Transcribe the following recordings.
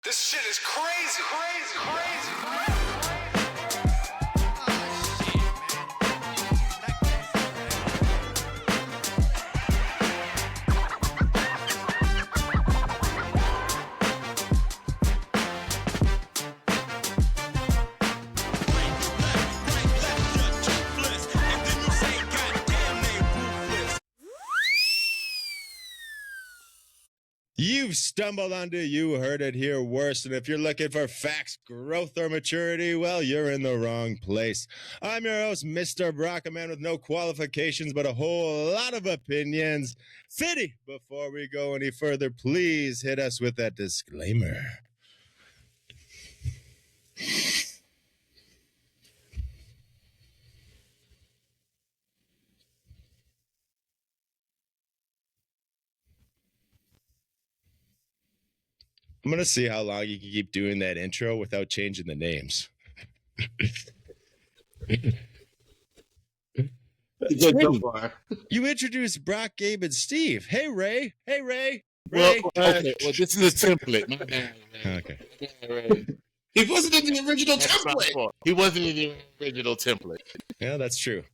This shit is crazy, crazy, crazy, crazy. You've stumbled onto You Heard It Here Worst, and if you're looking for facts, growth, or maturity, well, you're in the wrong place. I'm your host, Mr. Brock, a man with no qualifications but a whole lot of opinions. Fitty, before we go any further, please hit us with that disclaimer. I'm going to see how long you can keep doing that intro without changing the names. You introduced Brock, Gabe, and Steve. Hey, Ray. Hey, Ray. Ray. Well, this is a template. My bad, man. Okay. He wasn't in the original template. He wasn't in the original template. Yeah, that's true.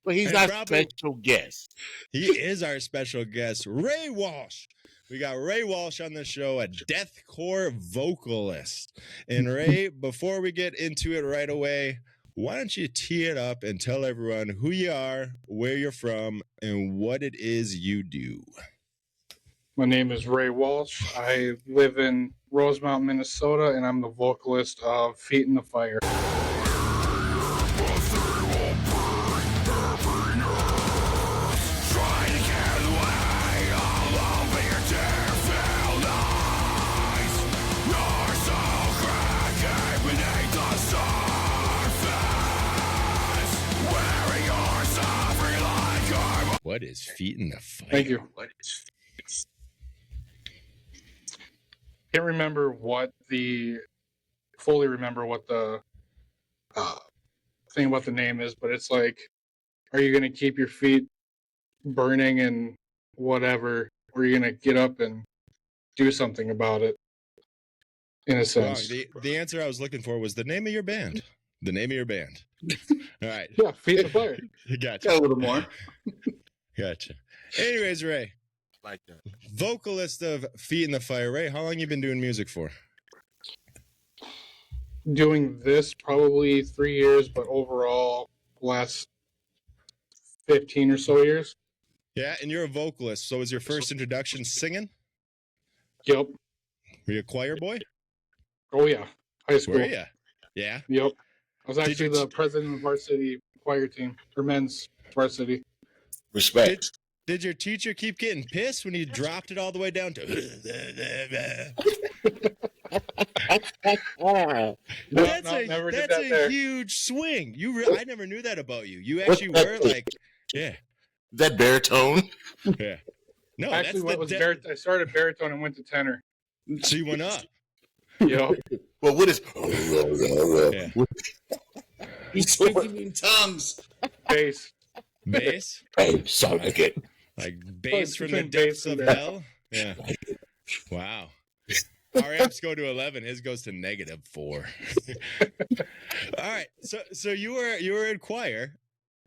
But he's our special guest. He is our special guest, Ray Walsh. We got Ray Walsh on the show, a deathcore vocalist. And Ray, before we get into it right away, why don't you tee it up and tell everyone who you are, where you're from, and what it is you do. My name is Ray Walsh. I live in Rosemount, Minnesota, and I'm the vocalist of Feet in the Fire. What is Feet in the Fire? Thank you. Can't remember fully remember what the thing about the name is, but it's like, are you going to keep your feet burning and whatever, or are you going to get up and do something about it, in a sense? The answer I was looking for was the name of your band. The name of your band. All right. Yeah, Feet in the Fire. Gotcha. Got a little more. Gotcha. Anyways, Ray. Like that. Vocalist of Feet in the Fire. Ray, how long you been doing music for? Doing this probably 3 years, but overall last 15 or so years. Yeah, and you're a vocalist. So was your first introduction singing? Yep. Were you a choir boy? Oh yeah. High school. Were you? Yeah. Yep. I was actually the president of varsity choir team for men's varsity. Respect. Did your teacher keep getting pissed when you dropped it all the way down to? That's a huge swing. I never knew that about you. You actually were like, yeah. That baritone. Yeah. No, actually, I started baritone and went to tenor. So you went up. Yep. Well, what is? Yeah. He's speaking in tongues. Bass. Bass? Hey, sound like it. Like bass from the depths of hell? Yeah. Wow. Our amps go to 11. His goes to -4. All right. So you were in choir.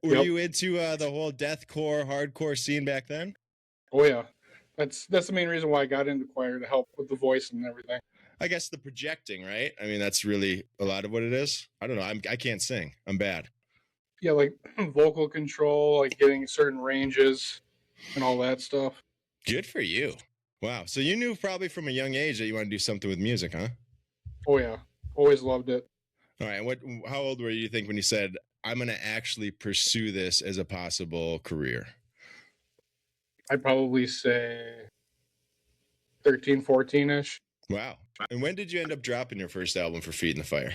Were you into the whole deathcore, hardcore scene back then? Oh yeah. That's the main reason why I got into choir, to help with the voice and everything. I guess the projecting, right? I mean, that's really a lot of what it is. I don't know. I can't sing. I'm bad. Yeah, like vocal control, like getting certain ranges and all that stuff. Good for you. Wow. So you knew probably from a young age that you want to do something with music, huh? Oh yeah. Always loved it. All right. How old were you think when you said, I'm going to actually pursue this as a possible career? I'd probably say 13, 14-ish. Wow. And when did you end up dropping your first album for Feet in the Fire?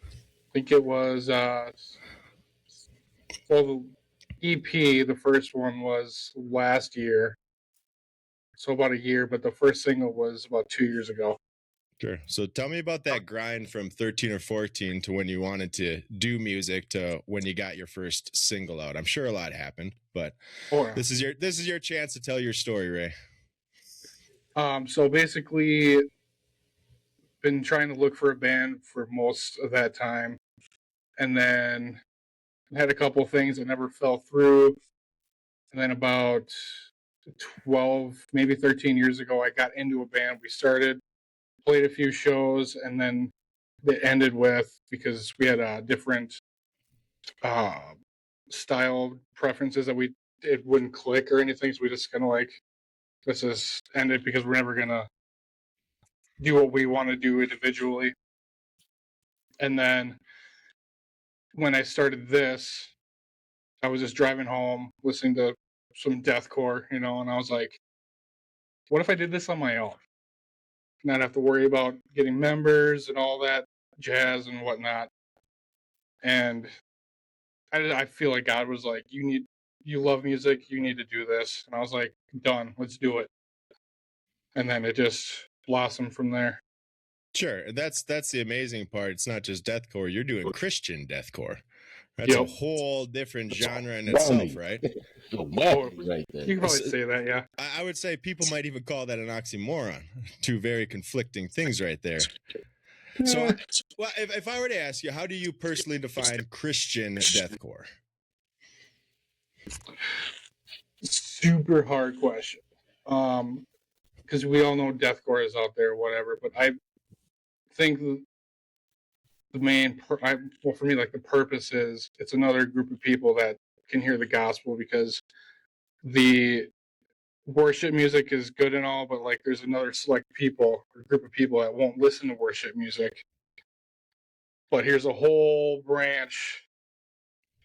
I think it was the EP, the first one was last year. So about a year, but the first single was about 2 years ago. Sure. So tell me about that grind from 13 or 14 to when you wanted to do music to when you got your first single out. I'm sure a lot happened, but this is your chance to tell your story, Ray. So basically, been trying to look for a band for most of that time, and then had a couple things that never fell through. And then about 12, maybe 13 years ago, I got into a band. We started, played a few shows, and then it ended with, because we had different style preferences that it wouldn't click or anything. So we just kind of like, let's just end it because we're never gonna do what we want to do individually. And then when I started this, I was just driving home listening to some deathcore, and I was like, what if I did this on my own? Not have to worry about getting members and all that jazz and whatnot. And I feel like God was like, you love music, you need to do this. And I was like, done, let's do it. And then it just blossomed from there. Sure, that's the amazing part. It's not just deathcore. You're doing Christian deathcore. That's a whole different genre in itself, right? Right there. You can probably say that, yeah. I would say people might even call that an oxymoron. Two very conflicting things right there. So, well, if I were to ask you, how do you personally define Christian deathcore? Super hard question. Because we all know deathcore is out there, whatever. But I think the main, for me, like the purpose is it's another group of people that can hear the gospel, because the worship music is good and all, but like there's another select people or group of people that won't listen to worship music. But here's a whole branch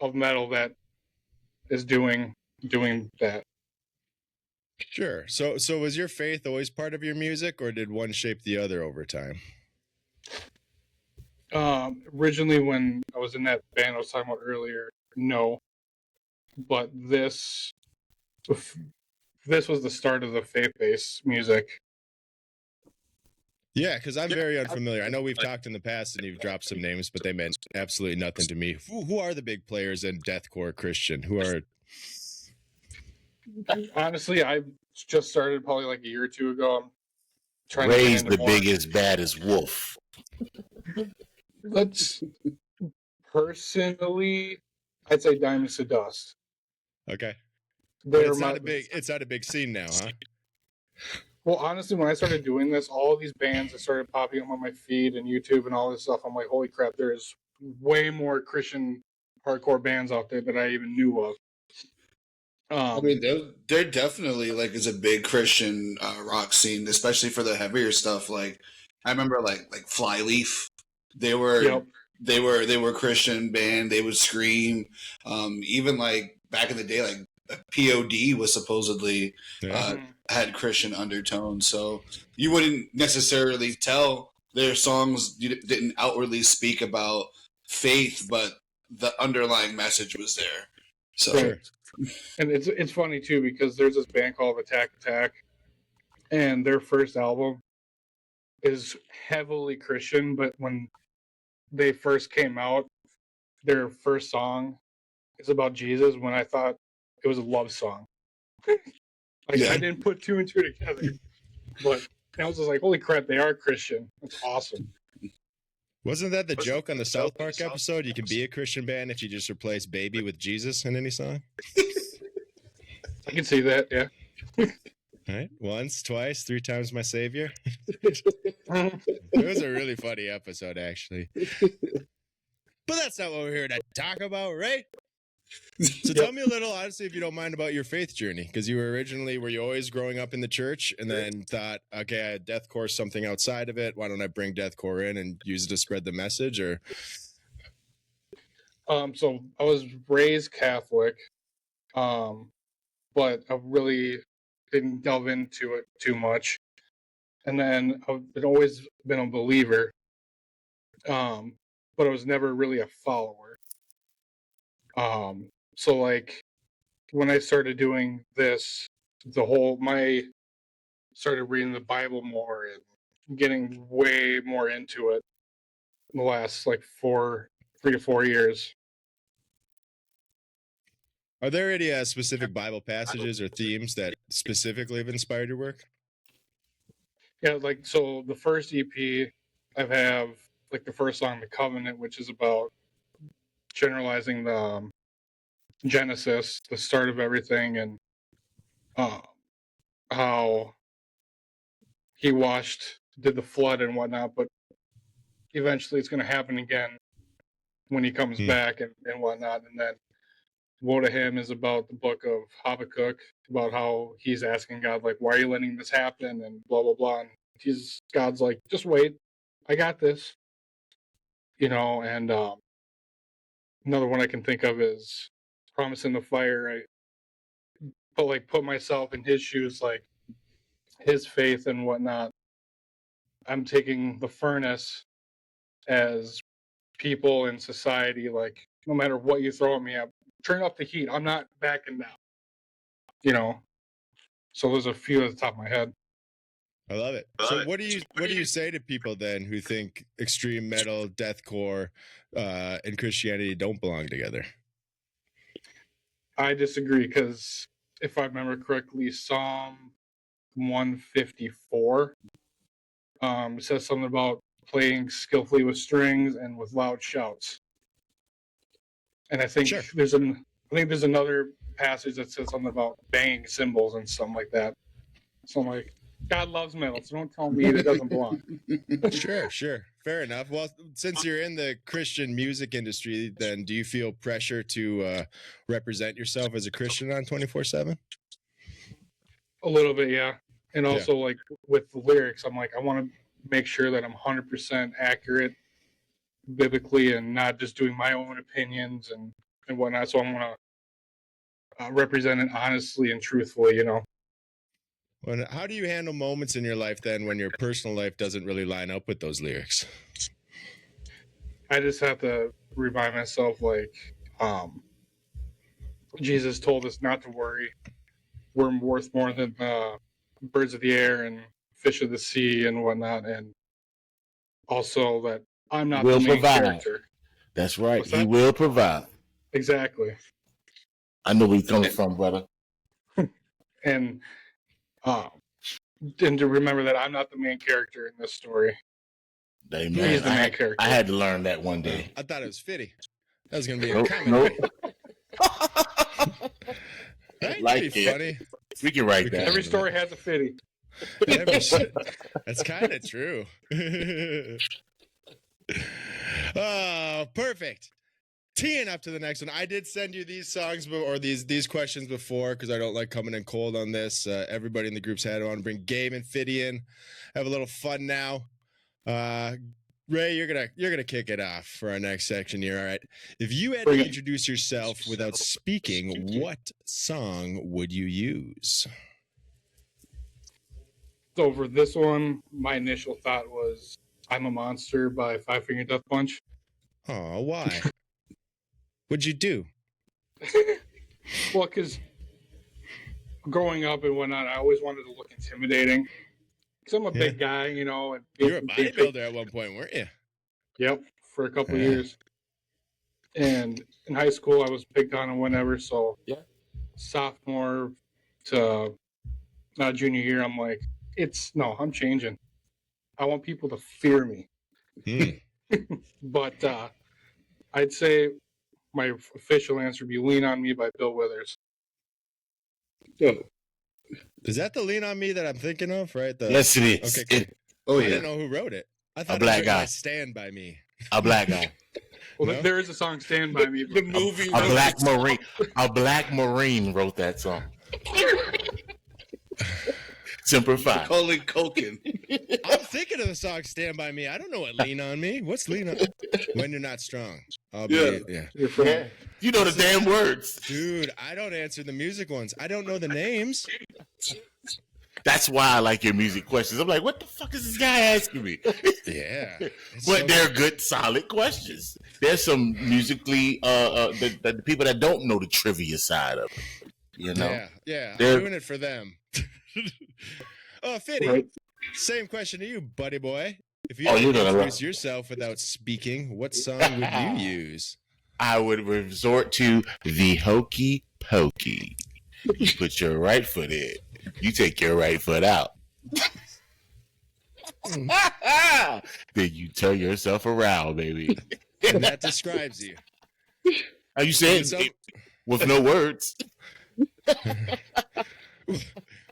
of metal that is doing that. Sure. So was your faith always part of your music, or did one shape the other over time? Originally, when I was in that band I was talking about earlier, no. But this was the start of the faith-based music. Yeah, because I'm very unfamiliar. I know we've talked in the past and you've dropped some names, but they meant absolutely nothing to me. Who are the big players in deathcore Christian? Who are... Honestly, I just started probably like a year or two ago. I'm trying Ray's to the biggest, baddest wolf. Let's personally, I'd say Diamonds to Dust. Okay. But it's not a big scene now, huh? Well, honestly, when I started doing this, all of these bands that started popping up on my feed and YouTube and all this stuff, I'm like, holy crap, there's way more Christian hardcore bands out there that I even knew of. I mean, there definitely like is a big Christian rock scene, especially for the heavier stuff. Like I remember like Flyleaf, they were Christian band. They would scream. Even like back in the day, like POD was supposedly had Christian undertones. So you wouldn't necessarily tell their songs didn't outwardly speak about faith, but the underlying message was there. So. Right. And it's funny too, because there's this band called Attack Attack, and their first album is heavily Christian, but when they first came out, their first song is about Jesus, when I thought it was a love song. I didn't put two and two together, but I was just like, holy crap, they are Christian. That's awesome. Wasn't that the joke on the South Park episode? You can be a Christian band if you just replace baby with Jesus in any song? I can see that, yeah. All right. Once, twice, three times my savior. It was a really funny episode, actually. But that's not what we're here to talk about, right? So tell me a little, honestly, if you don't mind, about your faith journey, because were you always growing up in the church and then thought, okay, I had deathcore, something outside of it. Why don't I bring deathcore in and use it to spread the message? Or so I was raised Catholic, but I really didn't delve into it too much. And then I've always been a believer, but I was never really a follower. So like when I started doing this, started reading the Bible more and getting way more into it in the last like 3 to 4 years. Are there any specific Bible passages or themes that specifically have inspired your work? Yeah, like, so the first EP, I have like the first song, The Covenant, which is about generalizing the Genesis, the start of everything, and how he did the flood and whatnot, but eventually it's going to happen again when he comes back and whatnot. And then Woe to Him is about the book of Habakkuk, about how he's asking God, like, why are you letting this happen, and blah, blah, blah. And God's like, just wait, I got this. You know, and another one I can think of is Promise in the Fire. Put myself in his shoes, like his faith and whatnot. I'm taking the furnace as people in society, like, no matter what you throw at me, turn up the heat. I'm not backing down. You know? So there's a few at the top of my head. I love it. So what do you say to people then who think extreme metal, deathcore, and Christianity don't belong together? I disagree, because if I remember correctly, Psalm 154 says something about playing skillfully with strings and with loud shouts. And I think there's another passage that says something about banging cymbals and something like that. So I'm like, God loves metal, so don't tell me it doesn't belong. Sure. Fair enough. Well, since you're in the Christian music industry, then do you feel pressure to represent yourself as a Christian on 24/7? A little bit, yeah. And also, like, with the lyrics, I'm like, I want to make sure that I'm 100% accurate biblically and not just doing my own opinions and whatnot. So I'm going to represent it honestly and truthfully, you know. Well, how do you handle moments in your life then when your personal life doesn't really line up with those lyrics? I just have to remind myself, like, Jesus told us not to worry. We're worth more than birds of the air and fish of the sea and whatnot. And also that I'm not the main character. That's right. He will provide. Exactly. I know where you're coming from, brother. And to remember that I'm not the main character in this story. Amen. He's the main character. I had to learn that one day. I thought it was Fitty. That was going to be a comment. That'd like be funny. We can write that. Every story has a Fitty. That's kind of true. Oh, perfect. Teeing up to the next one. I did send you these songs or these questions before because I don't like coming in cold on this. Everybody in the group's had on. Bring Gabe and Fitty in. Have a little fun now. Ray, you're gonna kick it off for our next section here. All right. If you had to introduce yourself without speaking, what song would you use? So for this one, my initial thought was "I'm a Monster" by Five Finger Death Punch. Oh, why? What'd you do? Well, because growing up and whatnot, I always wanted to look intimidating. Because I'm a big guy, you know. And you were a bodybuilder at one point, weren't you? Yep, for a couple of years. And in high school, I was picked on and whatever. So sophomore to junior year, I'm like, I'm changing. I want people to fear me. But I'd say my official answer would be "Lean on Me" by Bill Withers. Is that the "Lean on Me" that I'm thinking of, right? Yes, it is. Okay, cool. I didn't know who wrote it. I thought a black guy. "Stand by Me." A black guy. Well, no? There is a song "Stand by Me." The movie. A black Marine wrote that song. Simplify. Colin Culkin. I'm thinking of the song "Stand by Me." I don't know what "Lean on Me." What's "Lean on"? When you're not strong. You know the damn words, dude. I don't answer the music ones. I don't know the names. That's why I like your music questions. I'm like, what the fuck is this guy asking me? Yeah, but they're good, solid questions. There's some musically the people that don't know the trivia side of it. You know, yeah. I'm doing it for them. Oh, Fitty, right. Same question to you, buddy boy. If you had to introduce yourself without speaking, what song would you use? I would resort to the Hokey Pokey. You put your right foot in. You take your right foot out. Then you turn yourself around, baby. And that describes you. Are you saying with no words?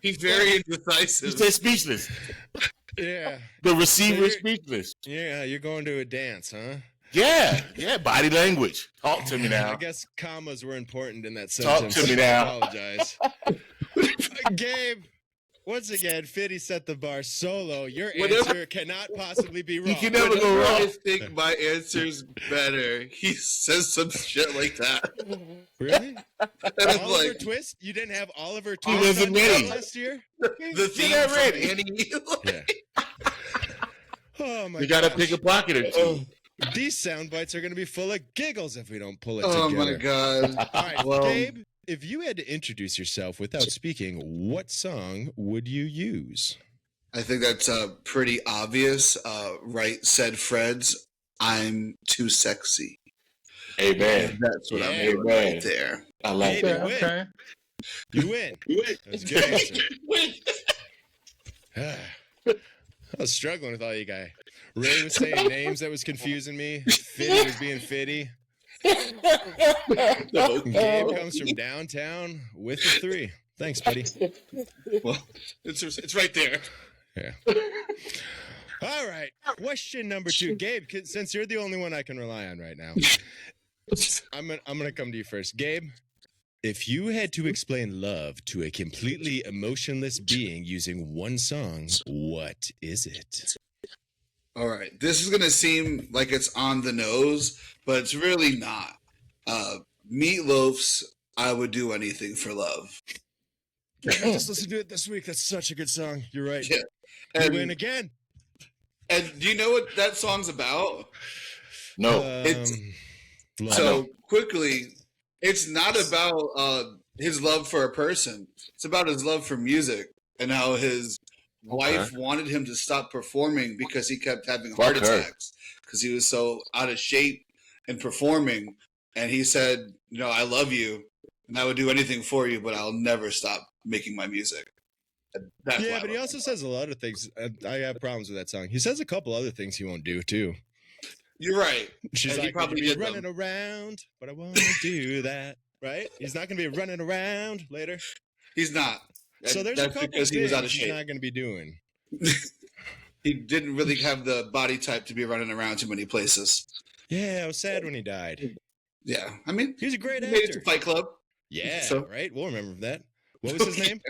He's very indecisive. You said speechless. Yeah. The receiver is speechless. Yeah, you're going to a dance, huh? Yeah. Body language. Talk to me now. I guess commas were important in that Talk sentence. to me now. I apologize. Gabe, once again, Fitty set the bar solo. Your answer cannot possibly be wrong. You can never go wrong. I think my answer's better. He says some shit like that. Really? Oliver Like, Twist? You didn't have Oliver He Twist wasn't on ready. last year? the theme that from ready. Annie. Yeah. Oh my You gotta gosh. pick a pocket or two. These sound bites are going to be full of giggles if we don't pull it Oh together. my god. All right, Well, Gabe, if you had to introduce yourself without speaking, what song would you use? I think that's pretty obvious. Right, said Fred's "I'm Too Sexy." Amen. That's what I'm Yeah. doing Amen. right there. I like Baby, that. win. Okay. You win. That's a good answer. I was struggling with all you guys. Ray was saying names that was confusing me. Fitty was being Fitty. Gabe comes from downtown with a 3. Thanks, buddy. Well, it's right there. Yeah. All right. Question number 2. Gabe, since you're the only one I can rely on right now, I'm gonna come to you first. Gabe, if you had to explain love to a completely emotionless being using one song, what is it? All right, this is gonna seem like it's on the nose, but it's really not. Meatloaf's "I Would Do Anything for Love." I just listened to it this week. That's such a good song. You're right. Yeah. You win again. And do you know what that song's about? No. It's- love. So quickly, it's not about his love for a person. It's about his love for music and how his wife wanted him to stop performing because he kept having heart attacks because he was so out of shape and performing. And he said, I love you and I would do anything for you, but I'll never stop making my music. That's Yeah, but he also says a lot of things. I have problems with that song. He says a couple other things he won't do too. You're right. She's And he like, probably be did running them. around, but I won't do that. Right? He's not going to be running around later. He's not. So there's a That's couple because he was out of things he's shape. not going to be doing. He didn't really have the body type to be running around too many places. Yeah, I was sad when he died. Yeah, I mean, He was a great he made it to actor. Fight Club. Yeah, So- right? We'll remember that. What was his name?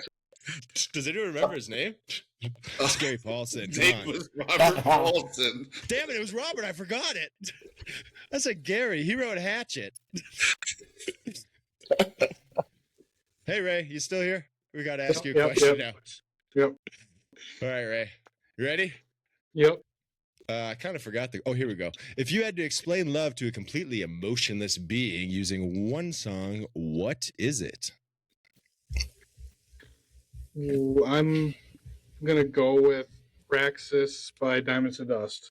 Does anyone remember his name? Scary Paulson. His Come name on. was Robert Paulson. Damn it, it was Robert. I forgot it. I said Gary. He wrote Hatchet. Hey, Ray, you still here? We got to ask you a question now. Yep. All right, Ray. You ready? Yep. I kind of forgot the. Oh, here we go. If you had to explain love to a completely emotionless being using one song, what is it? Ooh, I'm gonna go with Praxis by Diamonds to Dust.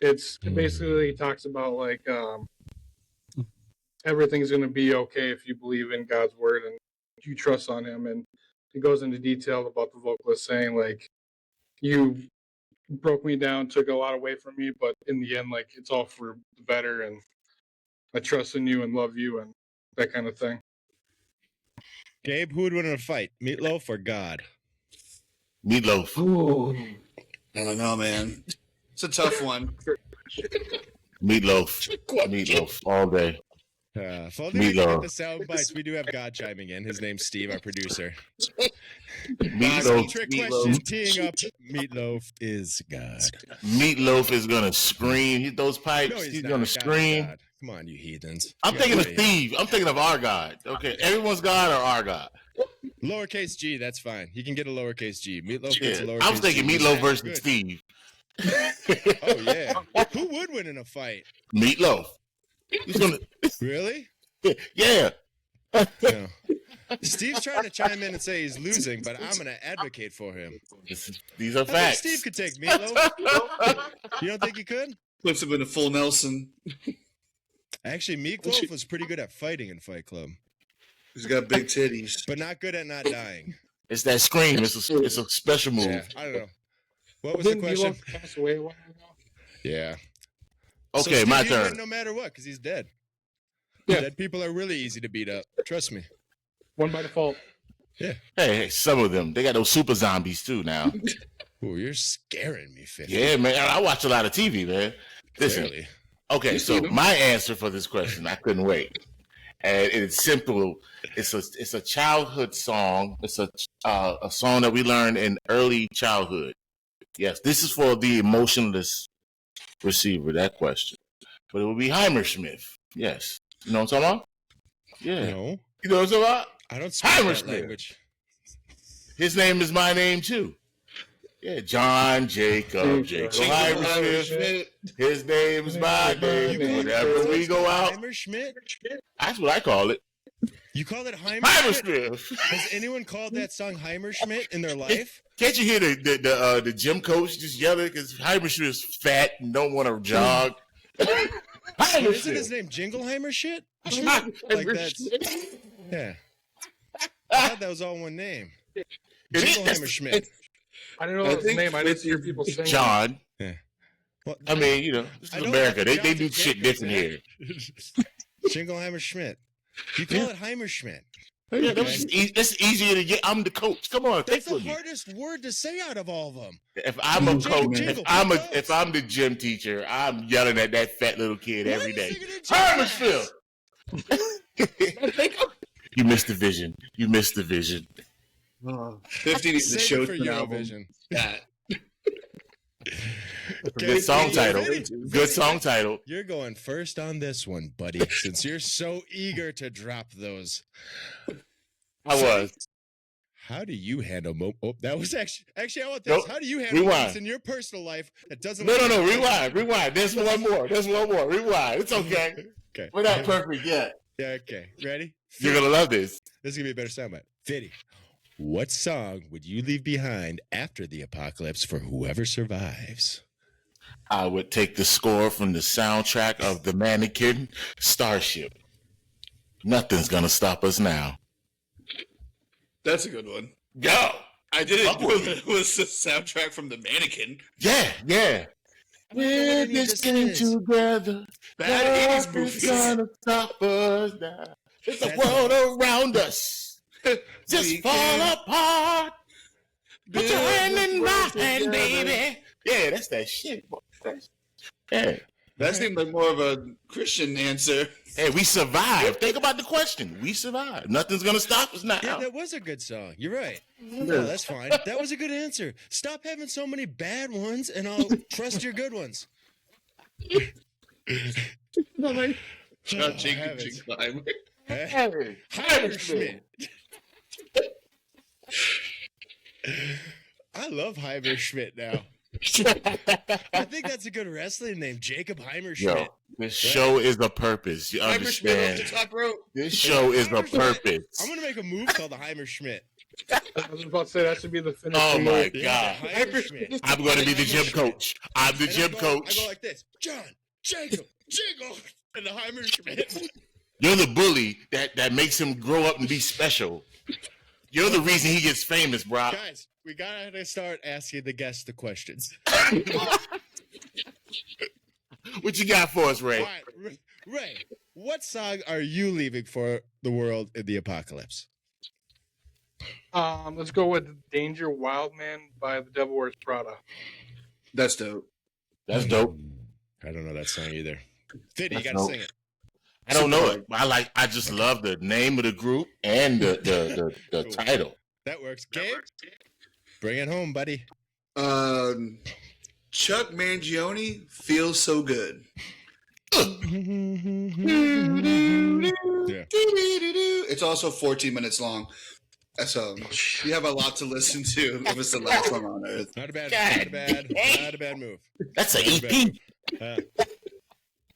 It's it basically talks about like everything's gonna be okay if you believe in God's word and you trust on Him, and it goes into detail about the vocalist saying like, you broke me down, took a lot away from me, but in the end, like it's all for the better, and I trust in you and love you and that kind of thing. Gabe, who would win in a fight, Meatloaf or God? Meatloaf. I don't know, man. It's a tough one. Meatloaf. Meatloaf all day. So we get Meatloaf. the sound bites. We do have God chiming in. His name's Steve, our producer. Meatloaf. Trick Meatloaf. question, teeing up. Meatloaf is God. Meatloaf is gonna scream. He those pipes. No, he's not. gonna God is scream. God. Come on, you heathens. I'm You thinking of gotta be- Steve. I'm thinking of our God. Okay, everyone's God or our God. Lowercase G, that's fine. He can get a lowercase G. Meatloaf gets a Yeah. lowercase I was thinking G. Meatloaf Good. versus Steve. Oh, yeah. Who would win in a fight? Meatloaf. He's gonna. Really? Yeah. No. Steve's trying to chime in and say he's losing, but I'm going to advocate for him. These are I think facts. Steve could take Meatloaf. You don't think he could? Puts him in a full Nelson. Actually, Meatloaf was pretty good at fighting in Fight Club, He's got big titties. but not good at not dying. It's that scream. It's a special move. Yeah, I don't know. What was the Didn't question? Meatloaf pass away a while ago? Yeah. Okay, so my Steve, you turn. win no matter what, because he's dead. Yeah. Dead people are really easy to beat up. Trust me. One by default. Yeah. Hey, some of them. They got those super zombies too now. Ooh, you're scaring me, 50. Yeah, man. I watch a lot of TV, man. Listen. Clearly. Okay, You so see them. my answer for this question, I couldn't wait. And it's simple. It's a childhood song. It's a song that we learned in early childhood. Yes, this is for the emotionless receiver, that question. But it would be Heimerschmidt. Yes. You know what I'm talking about? Yeah. No. You know what I'm talking about? I don't speak that Heimerschmidt. language. His name is my name too. Yeah, John Jacob Heimerschmidt. His name is my name. Whenever we go out, Heimerschmidt? that's what I call it. You call it Heimerschmidt? Heimerschmidt. Has anyone called that song Heimerschmidt in their life? Can't you hear the gym coach just yelling because Heimerschmidt is fat and don't want to jog? Isn't his name Jingleheimer shit? Like that's yeah. I thought that was all one name. Jingleheimer Schmidt. I don't know his name. I didn't hear people saying John. Yeah. Well, I mean, you know, this is America. They do shit different here. Jingleheimer Schmidt. You call it Heimerschmidt. Yeah, it's easier to get. I'm the coach. Come on, That's think the with me. hardest word to say out of all of them. If I'm a coach, Jingle, if I'm the gym teacher, I'm yelling at that fat little kid Why every are day. you singing in Heimerschmidt. You missed the vision. You missed the vision. 50 needs to Save show it for an album. Eurovision. That. Good song title. Vinny, Good song title. You're going first on this one, buddy, since you're so eager to drop those. I was. How do you handle that was actually I want this. Nope. How do you handle Rewind. moments in your personal life that doesn't No. Rewind. There's one more. Rewind. It's okay. Okay. We're not perfect yet. Yeah, okay. Ready? You're gonna love this. This is gonna be a better soundbite. Fitty. What song would you leave behind after the apocalypse for whoever survives? I would take the score from the soundtrack of The Mannequin, Starship. Nothing's gonna stop us now. That's a good one. Go. I didn't know that it was the soundtrack from The Mannequin. Yeah. We're this thing together. Bad 80s Nothing's movies. gonna stop us now. It's the That's- world around us. Just We fall can apart. Put your hand in my build hand, together. baby. Yeah, that's that shit. Yeah. That seemed like more of a Christian answer. Hey, we survived. Think about the question. We survived. Nothing's gonna stop us now. Yeah, that was a good song. You're right. No, that's fine. That was a good answer. Stop having so many bad ones, and I'll trust your good ones. John Jacob heavens. Jingleheimer. Heimerschmidt. I love Heimerschmidt now. I think that's a good wrestling name, Jacob Heimerschmidt. Yo, this show is a purpose. You Heimer Schmidt off the understand? top rope. This show is a Heimerschmidt. purpose. I'm gonna make a move called the Heimerschmidt. I was about to say that should be the finish. Oh my Yeah, God. Heimerschmidt. I'm going to be the gym coach. I'm the And gym I coach. go like this: John, Jacob, Jingle, and the Heimerschmidt. You're the bully that makes him grow up and be special. You're the reason he gets famous, bro. Guys, we gotta start asking the guests the questions. What you got for us, Ray? All right, Ray, what song are you leaving for the world in the apocalypse? Let's go with Danger Wild Man by The Devil Wears Prada. That's dope. That's dope. I don't know that song either. Fitty, you That's gotta dope. sing it. I don't know it. I just love the name of the group and the Cool. title. That works. Gabe, bring it home, buddy. Chuck Mangione feels so good. Yeah. It's also 14 minutes long. So you have a lot to listen to if it's the last one on Earth. Not a bad, God. not a bad move. That's an Not a EP. bad-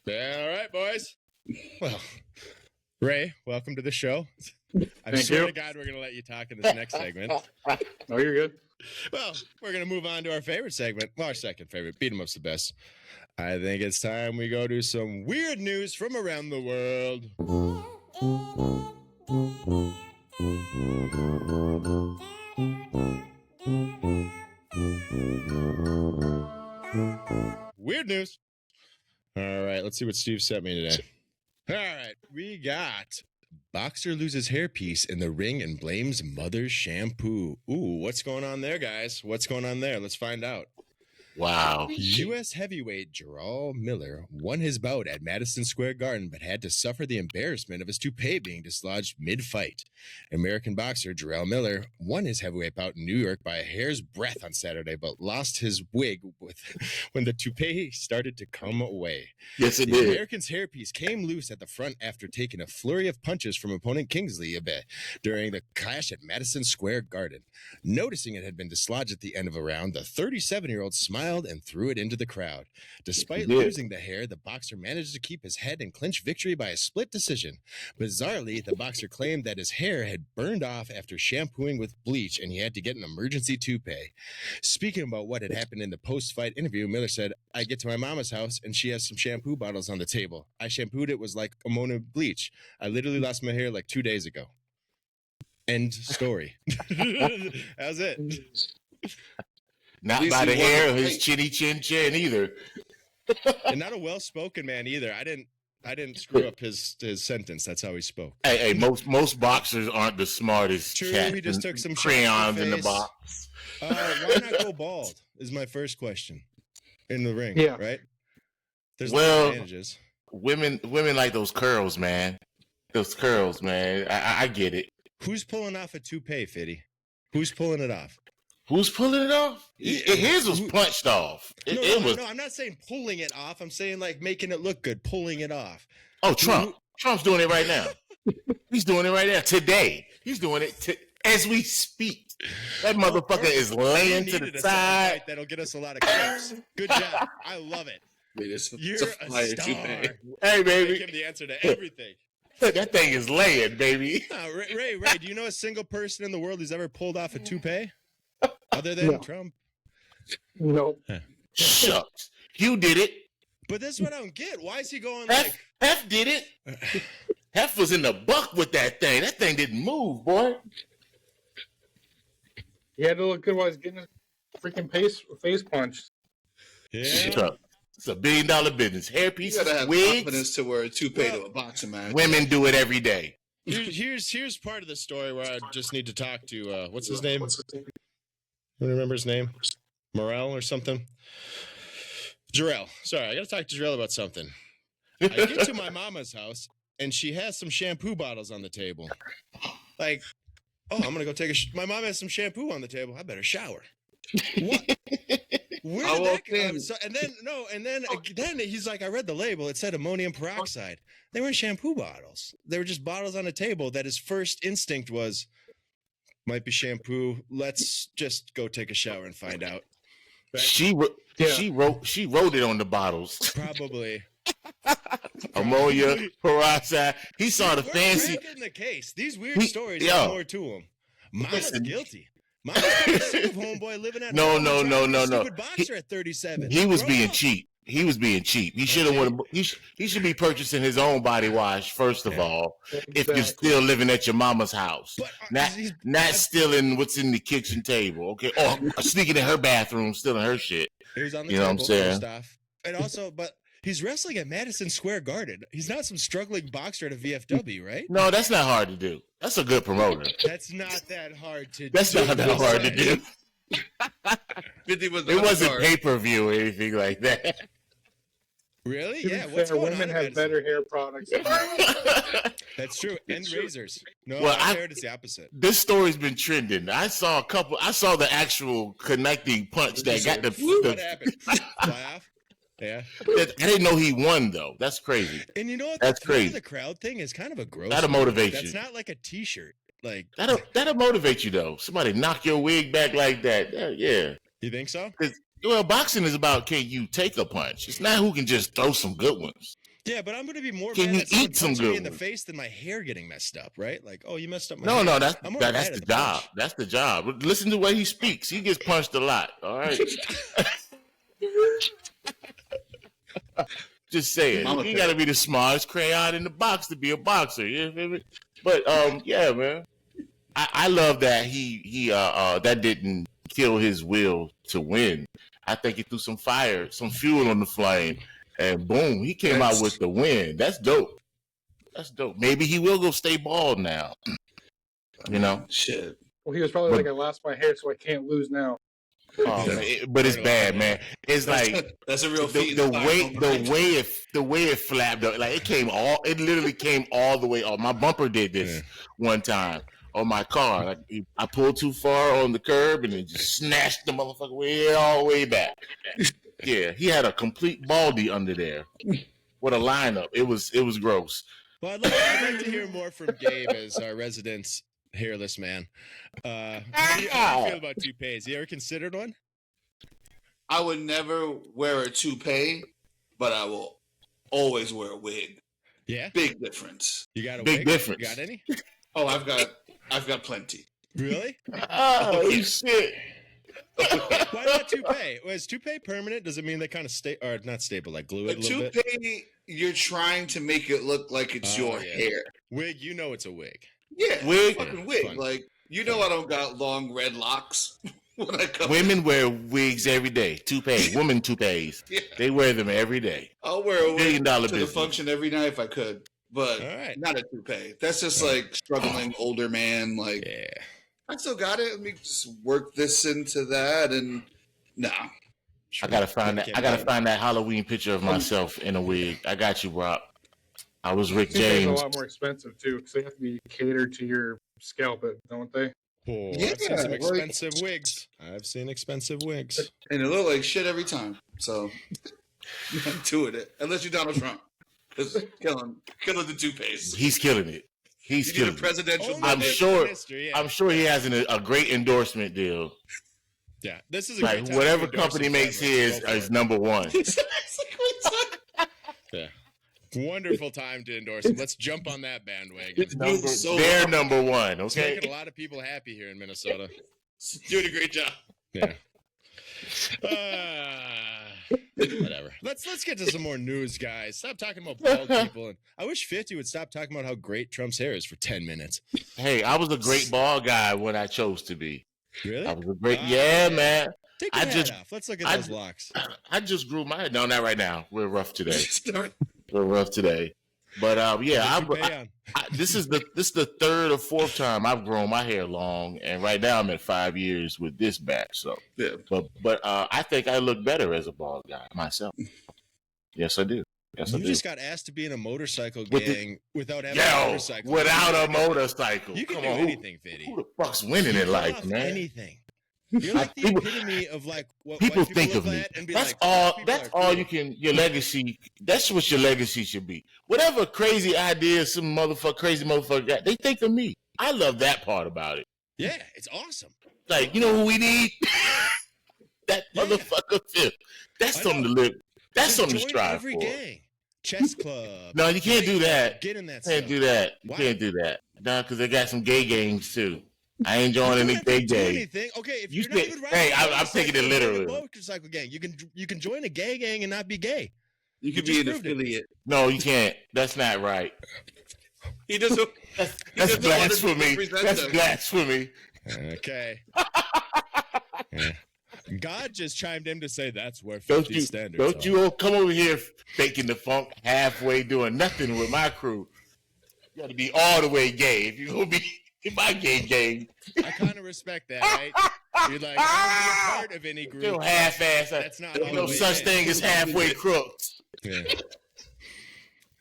Yeah, all right, boys. Well, Ray, welcome to the show. I Thank swear you. to God, we're going to let you talk in this next segment. Oh, you're good. Well, we're going to move on to our favorite segment. Well, our second favorite. Beat 'em up's the best. I think it's time we go to some weird news from around the world. Weird news. All right, let's see what Steve sent me today. All right, we got boxer loses hairpiece in the ring and blames mother's shampoo. Ooh, what's going on there, guys? What's going on there? Let's find out. Wow. U.S. heavyweight Jarrell Miller won his bout at Madison Square Garden, but had to suffer the embarrassment of his toupee being dislodged mid-fight. American boxer Jarrell Miller won his heavyweight bout in New York by a hair's breadth on Saturday, but lost his wig when the toupee started to come away. Yes, it The did. American's hairpiece came loose at the front after taking a flurry of punches from opponent Kingsley Abe during the clash at Madison Square Garden. Noticing it had been dislodged at the end of a round, the 37-year-old smiled and threw it into the crowd. Despite losing the hair, the boxer managed to keep his head and clinch victory by a split decision. Bizarrely, the boxer claimed that his hair had burned off after shampooing with bleach and he had to get an emergency toupee. Speaking about what had happened in the post-fight interview, Miller said, "I get to my mama's house and she has some shampoo bottles on the table. I shampooed it was like ammonia bleach. I literally lost my hair like 2 days ago." End story. That's it. Not by the hair of his chinny chin chin either. And not a well-spoken man either. I didn't screw up his sentence. That's how he spoke. Hey, most boxers aren't the smartest. True, cats he just and took some crayons shots in the face. box. Why not go bald? Is my first question. In the ring, Yeah. right? There's Well- no advantages. Women like those curls, man. Those curls, man. I get it. Who's pulling off a toupee, Fitty? Who's pulling it off? Who's pulling it off? His was punched off. It was. No, I'm not saying pulling it off. I'm saying like making it look good, pulling it off. Oh, Trump. Trump's doing it right now. He's doing it right now. Today. He's doing it as we speak. That motherfucker is laying to the side. That'll get us a lot of clips. Good job. I love it. You're a fire star. toupee. Hey, baby. Make him the answer to everything. That thing is laying, baby. Ray, do you know a single person in the world who's ever pulled off a toupee? Other than Trump? Nope. Shucks. Hugh did it. But this is what I don't get. Why is he going Hef did it. Hef was in the buck with that thing. That thing didn't move, boy. He had to look good while he's getting his freaking face punched. Yeah. It's $1 billion business. Hairpieces, You gotta have wigs. confidence to wear a toupee to a boxing match. Women do it every day. Here's part of the story where I just need to talk to what's his name? Who remember his name? Morel or something? Jarrell. Sorry, I gotta talk to Jarrell about something. I get to my mama's house and she has some shampoo bottles on the table. Like, oh, I'm gonna go take my mom has some shampoo on the table. I better shower. What? Where did that come? So, and then he's like, I read the label. It said ammonium peroxide. They weren't shampoo bottles. They were just bottles on a table that his first instinct was, might be shampoo. Let's just go take a shower and find out. Right? She wrote it on the bottles. Probably. Ammonia peroxide. He saw the fancy. We're the case. These weird stories have more to them. Mama's guilty. Mama's sick of homeboy living at No. Stupid boxer at 37. He was being cheap. He was being cheap. He should have. He should be purchasing his own body wash first of all. If you're still living at your mama's house, not stealing what's in the kitchen table, okay, or sneaking in her bathroom, stealing her shit. He was on the You know what I'm saying? Stuff. And also, but he's wrestling at Madison Square Garden. He's not some struggling boxer at a VFW, right? No, that's not hard to do. That's a good promoter. That's not that hard to do. That's not that hard to do. 50 was It wasn't pay-per-view or anything like that. Really? To be Yeah. What's fair, going women on have at better hair products. That's true. And razors. No, Well, I've heard it's the opposite. This story's been trending. I saw the actual connecting punch that got What happened? Fly off? Yeah. I didn't know he won though. That's crazy. And you know what? That's crazy. The crowd thing is kind of a gross. That'll motivate That's you. not like a T-shirt. Like That'll motivate you though. Somebody knock your wig back like that. Yeah. You think so? Well, boxing is about can you take a punch. It's not who can just throw some good ones. Yeah, but I'm going to be more Can mad you at someone eat some punching me good in the ones? face than my hair getting messed up, right? Like, oh, you messed up my No, hair. that's I'm more that's mad the at the job. punch. That's the job. Listen to the way he speaks. He gets punched a lot. All right. Just saying. You got to be the smartest crayon in the box to be a boxer. You feel me? But yeah, man. I love that he that didn't kill his will to win. I think he threw some fire, some fuel on the flame, and boom, he came out with the win. That's dope. That's dope. Maybe he will go stay bald now. You know? Shit. Well, he was probably like, I lost my hair, so I can't lose now. Oh, but it's bad, man. It's like that's a real feat. The way it flapped up, like it literally came all the way off. My bumper did this one time on my car. Like I pulled too far on the curb and it just snatched the motherfucker way all the way back. Yeah, he had a complete baldy under there. What a lineup! It was gross. Well, I'd like to hear more from Gabe as our resident hairless man. How do you feel about toupees? You ever considered one? I would never wear a toupee, but I will always wear a wig. Yeah, big difference. You got a big wig? difference. You got any? Oh, I've got plenty. Really? Oh shit! Why not toupee? Is toupee permanent? Does it mean they kind of stay or not stable, like glue it a little bit? Toupee, you're trying to make it look like it's your hair. Wig, you know it's a wig. Yeah, wig. Fucking wig. Fun. Like I don't got long red locks when I come. Women wear wigs every day. Toupee, women toupees. Yeah. They wear them every day. I'll wear a wig to business. the function every night if I could, but not a toupee. That's just like struggling older man. Like, I still got it. Let me just work this into that, and I gotta find that. I gotta find that Halloween picture of myself in a wig. I got you, Brock. I was Rick James. It's a lot more expensive too, because they have to be catered to your scalp, don't they? Oh, yeah, I've seen some expensive wigs. I've seen expensive wigs, and it look like shit every time. So you're not doing it unless you're Donald Trump. Because killing the toupees. He's killing it. He's killing a presidential. I'm sure he has a great endorsement deal. Yeah, this is like whatever company makes his is number one. Yeah. Wonderful time to endorse him. Let's jump on that bandwagon. They're number one, okay? It's making a lot of people happy here in Minnesota. Doing a great job. Yeah. Whatever. Let's get to some more news, guys. Stop talking about bald people. And I wish 50 would stop talking about how great Trump's hair is for 10 minutes. Hey, I was a great bald guy when I chose to be. Really? I was a great, man. Take your hat off. Let's look at those locks. I just grew my head. No, not right now. We're rough today. But this is the third or fourth time I've grown my hair long, and right now I'm at 5 years with this back. So, but I think I look better as a bald guy myself. Yes, I do. Yes, I do. You just got asked to be in a motorcycle gang without having a motorcycle. Without a motorcycle. You can do anything, Fitty. Who the fuck's winning in life, man? Anything. You're like the epitome of like what people think of me. And be that's all you can. Your legacy. That's what your legacy should be. Whatever crazy ideas some crazy motherfucker got, they think of me. I love that part about it. Yeah, it's awesome. Like, you know who we need? That motherfucker Phil. That's something to live. That's something to strive every for. Gang. Chess club. No, you can't do that. Get in that. Can't do that. You can't do that. No, because they got some gay gangs too. I ain't joining any gay gang. Okay, if you're not good riding, I'm taking it literally. Motorcycle gang. You can join a gay gang and not be gay. You could be an affiliate. No, you can't. That's not right. He doesn't. That's blasphemy. That's blasphemy. Okay. Yeah. God just chimed in to say that's where 50 standards Don't you come over here faking the funk halfway doing nothing with my crew. You got to be all the way gay if you're going to be in my gay gang. I kind of respect that, right? You're like, I'm not a part of any group. Still half-ass. That's not There's no such thing as halfway crooks. Yeah.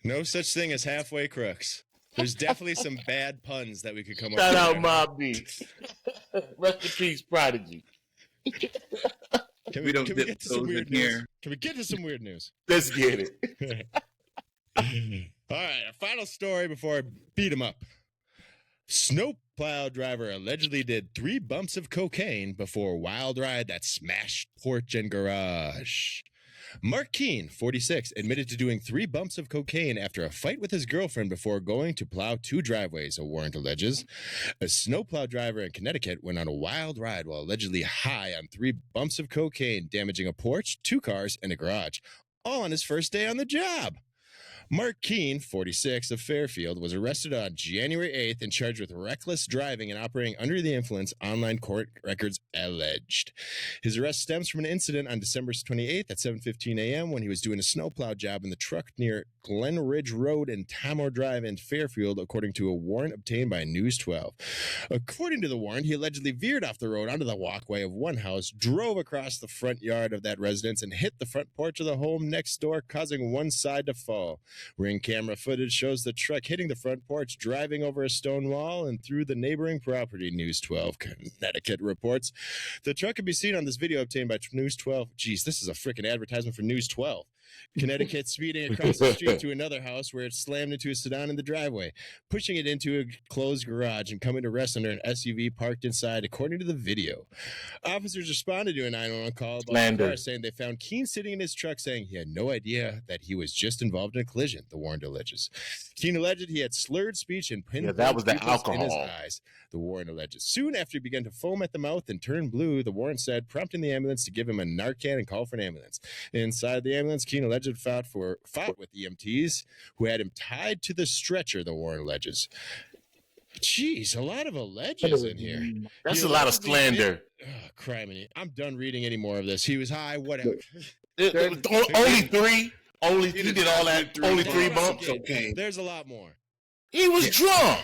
No such thing as halfway crooks. There's definitely some bad puns that we could come up with. Shout out Mob Beats. Rest in peace, Prodigy. Can we get to some weird news? Can we get to some weird news? Let's get it. All right, a final story before I beat him up. Snowplow driver allegedly did 3 bumps of cocaine before wild ride that smashed porch and garage. Mark Keene, 46, admitted to doing 3 bumps of cocaine after a fight with his girlfriend before going to plow 2 driveways, a warrant alleges. A snowplow driver in Connecticut went on a wild ride while allegedly high on 3 bumps of cocaine, damaging a porch, 2 cars, and a garage, all on his first day on the job. Mark Keene, 46, of Fairfield, was arrested on January 8th and charged with reckless driving and operating under the influence, online court records alleged. His arrest stems from an incident on December 28th at 7:15 a.m. when he was doing a snowplow job in the truck near Glen Ridge Road and Tamor Drive in Fairfield, according to a warrant obtained by News 12. According to the warrant, he allegedly veered off the road onto the walkway of one house, drove across the front yard of that residence, and hit the front porch of the home next door, causing one side to fall. Ring camera footage shows the truck hitting the front porch, driving over a stone wall and through the neighboring property, News 12 Connecticut reports. The truck can be seen on this video obtained by News 12. Geez, this is a freaking advertisement for News 12. Connecticut speeding across the street to another house where it slammed into a sedan in the driveway, pushing it into a closed garage and coming to rest under an SUV parked inside, according to the video. Officers responded to a 911 call about the car, saying they found Keene sitting in his truck, saying he had no idea that he was just involved in a collision, the warrant alleges. Keene alleged he had slurred speech and pinpoint that was the pupils alcohol in his eyes, the warrant alleges. Soon after he began to foam at the mouth and turn blue, the warrant said, prompting the ambulance to give him a Narcan and call for an ambulance. Inside the ambulance, Keene alleged fought with EMTs who had him tied to the stretcher, the warrant alleges. Jeez, a lot of alleges in here. That's a lot of slander. Criminy. I'm done reading any more of this. He was high, whatever. Only three? He did all that, only 3 bumps? Okay. There's a lot more. He was drunk.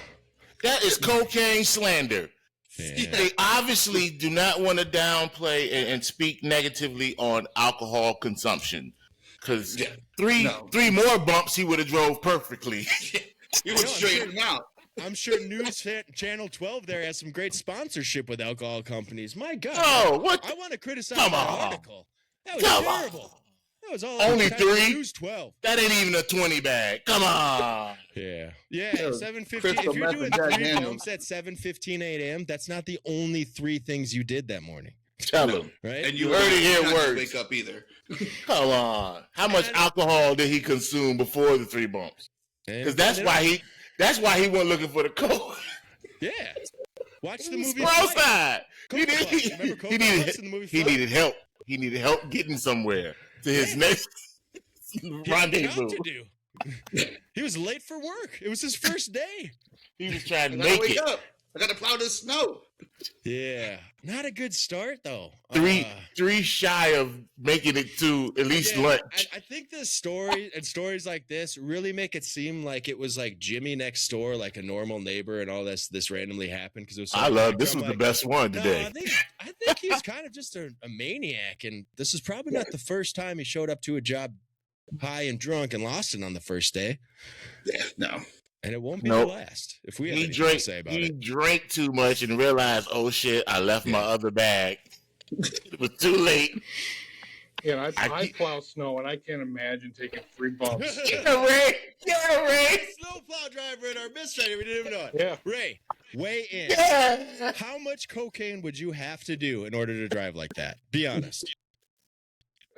That is cocaine slander. Yeah. They obviously do not want to downplay and speak negatively on alcohol consumption. Because three more bumps, he would have drove perfectly. He would straighten him out. I'm sure News Channel 12 there has some great sponsorship with alcohol companies. My God. Oh, what? I want to criticize that article. That was terrible. That was all only 3? News 12. That ain't even a 20 bag. Come on. Yeah, 7:15. If you're doing 3 bumps at 7:15 a.m., that's not the only 3 things you did that morning. Tell him. Right? And you heard it here not words. Wake up either. Come on. How much alcohol did he consume before the 3 bumps? Because that's why he wasn't looking for the coke. Yeah. Watch the movie. Cross-eyed. He needed help. He needed help getting somewhere to his next rendezvous. He was late for work. It was his first day. He was trying to make it. Up. I got to plow this snow. Yeah, not a good start though. 3 shy of making it to at least lunch. I think this story and stories like this really make it seem like it was like Jimmy next door, like a normal neighbor, and all this randomly happened because it was. This was the best one today. No, I think he's kind of just a maniac, and this is probably not the first time he showed up to a job high and drunk and lost it on the first day. Yeah, no. And it won't be the last. If we have anything to say about it. He drank too much and realized, oh shit, I left my other bag. It was too late. Yeah, I plow snow, and I can't imagine taking 3 bumps. Yeah, Ray. Snowplow driver in our midst right here. We didn't even know it. Yeah. Ray, weigh in. Yeah. How much cocaine would you have to do in order to drive like that? Be honest.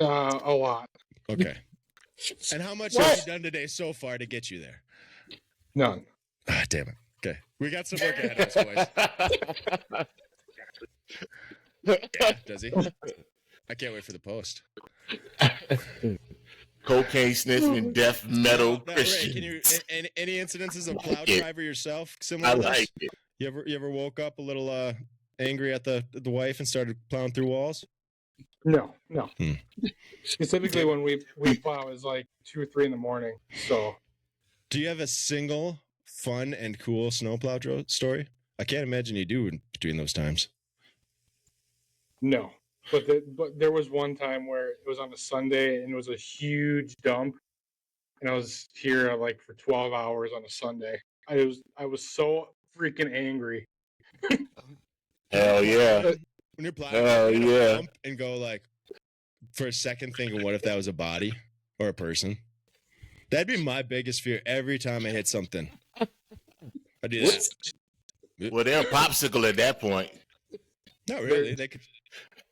A lot. Okay. And how much have you done today so far to get you there? None. Ah, damn it. Okay. We got some work ahead of us, boys. Yeah, does he? I can't wait for the post. Cocaine sniffing, death metal Christian. Ray, can you any incidences of plow driver yourself? Similar I to like this? it. You ever woke up a little angry at the wife and started plowing through walls? No. Specifically, when we plow is like 2 or 3 in the morning. So, do you have a single fun and cool snowplow story? I can't imagine you do in between those times. No, but there was one time where it was on a Sunday and it was a huge dump, and I was here like for 12 hours on a Sunday. I was so freaking angry. Hell yeah. When you're plowing, dump and go like for a second thinking, what if that was a body or a person? That'd be my biggest fear every time I hit something. I do that. Well, they're a popsicle at that point. Not really. They could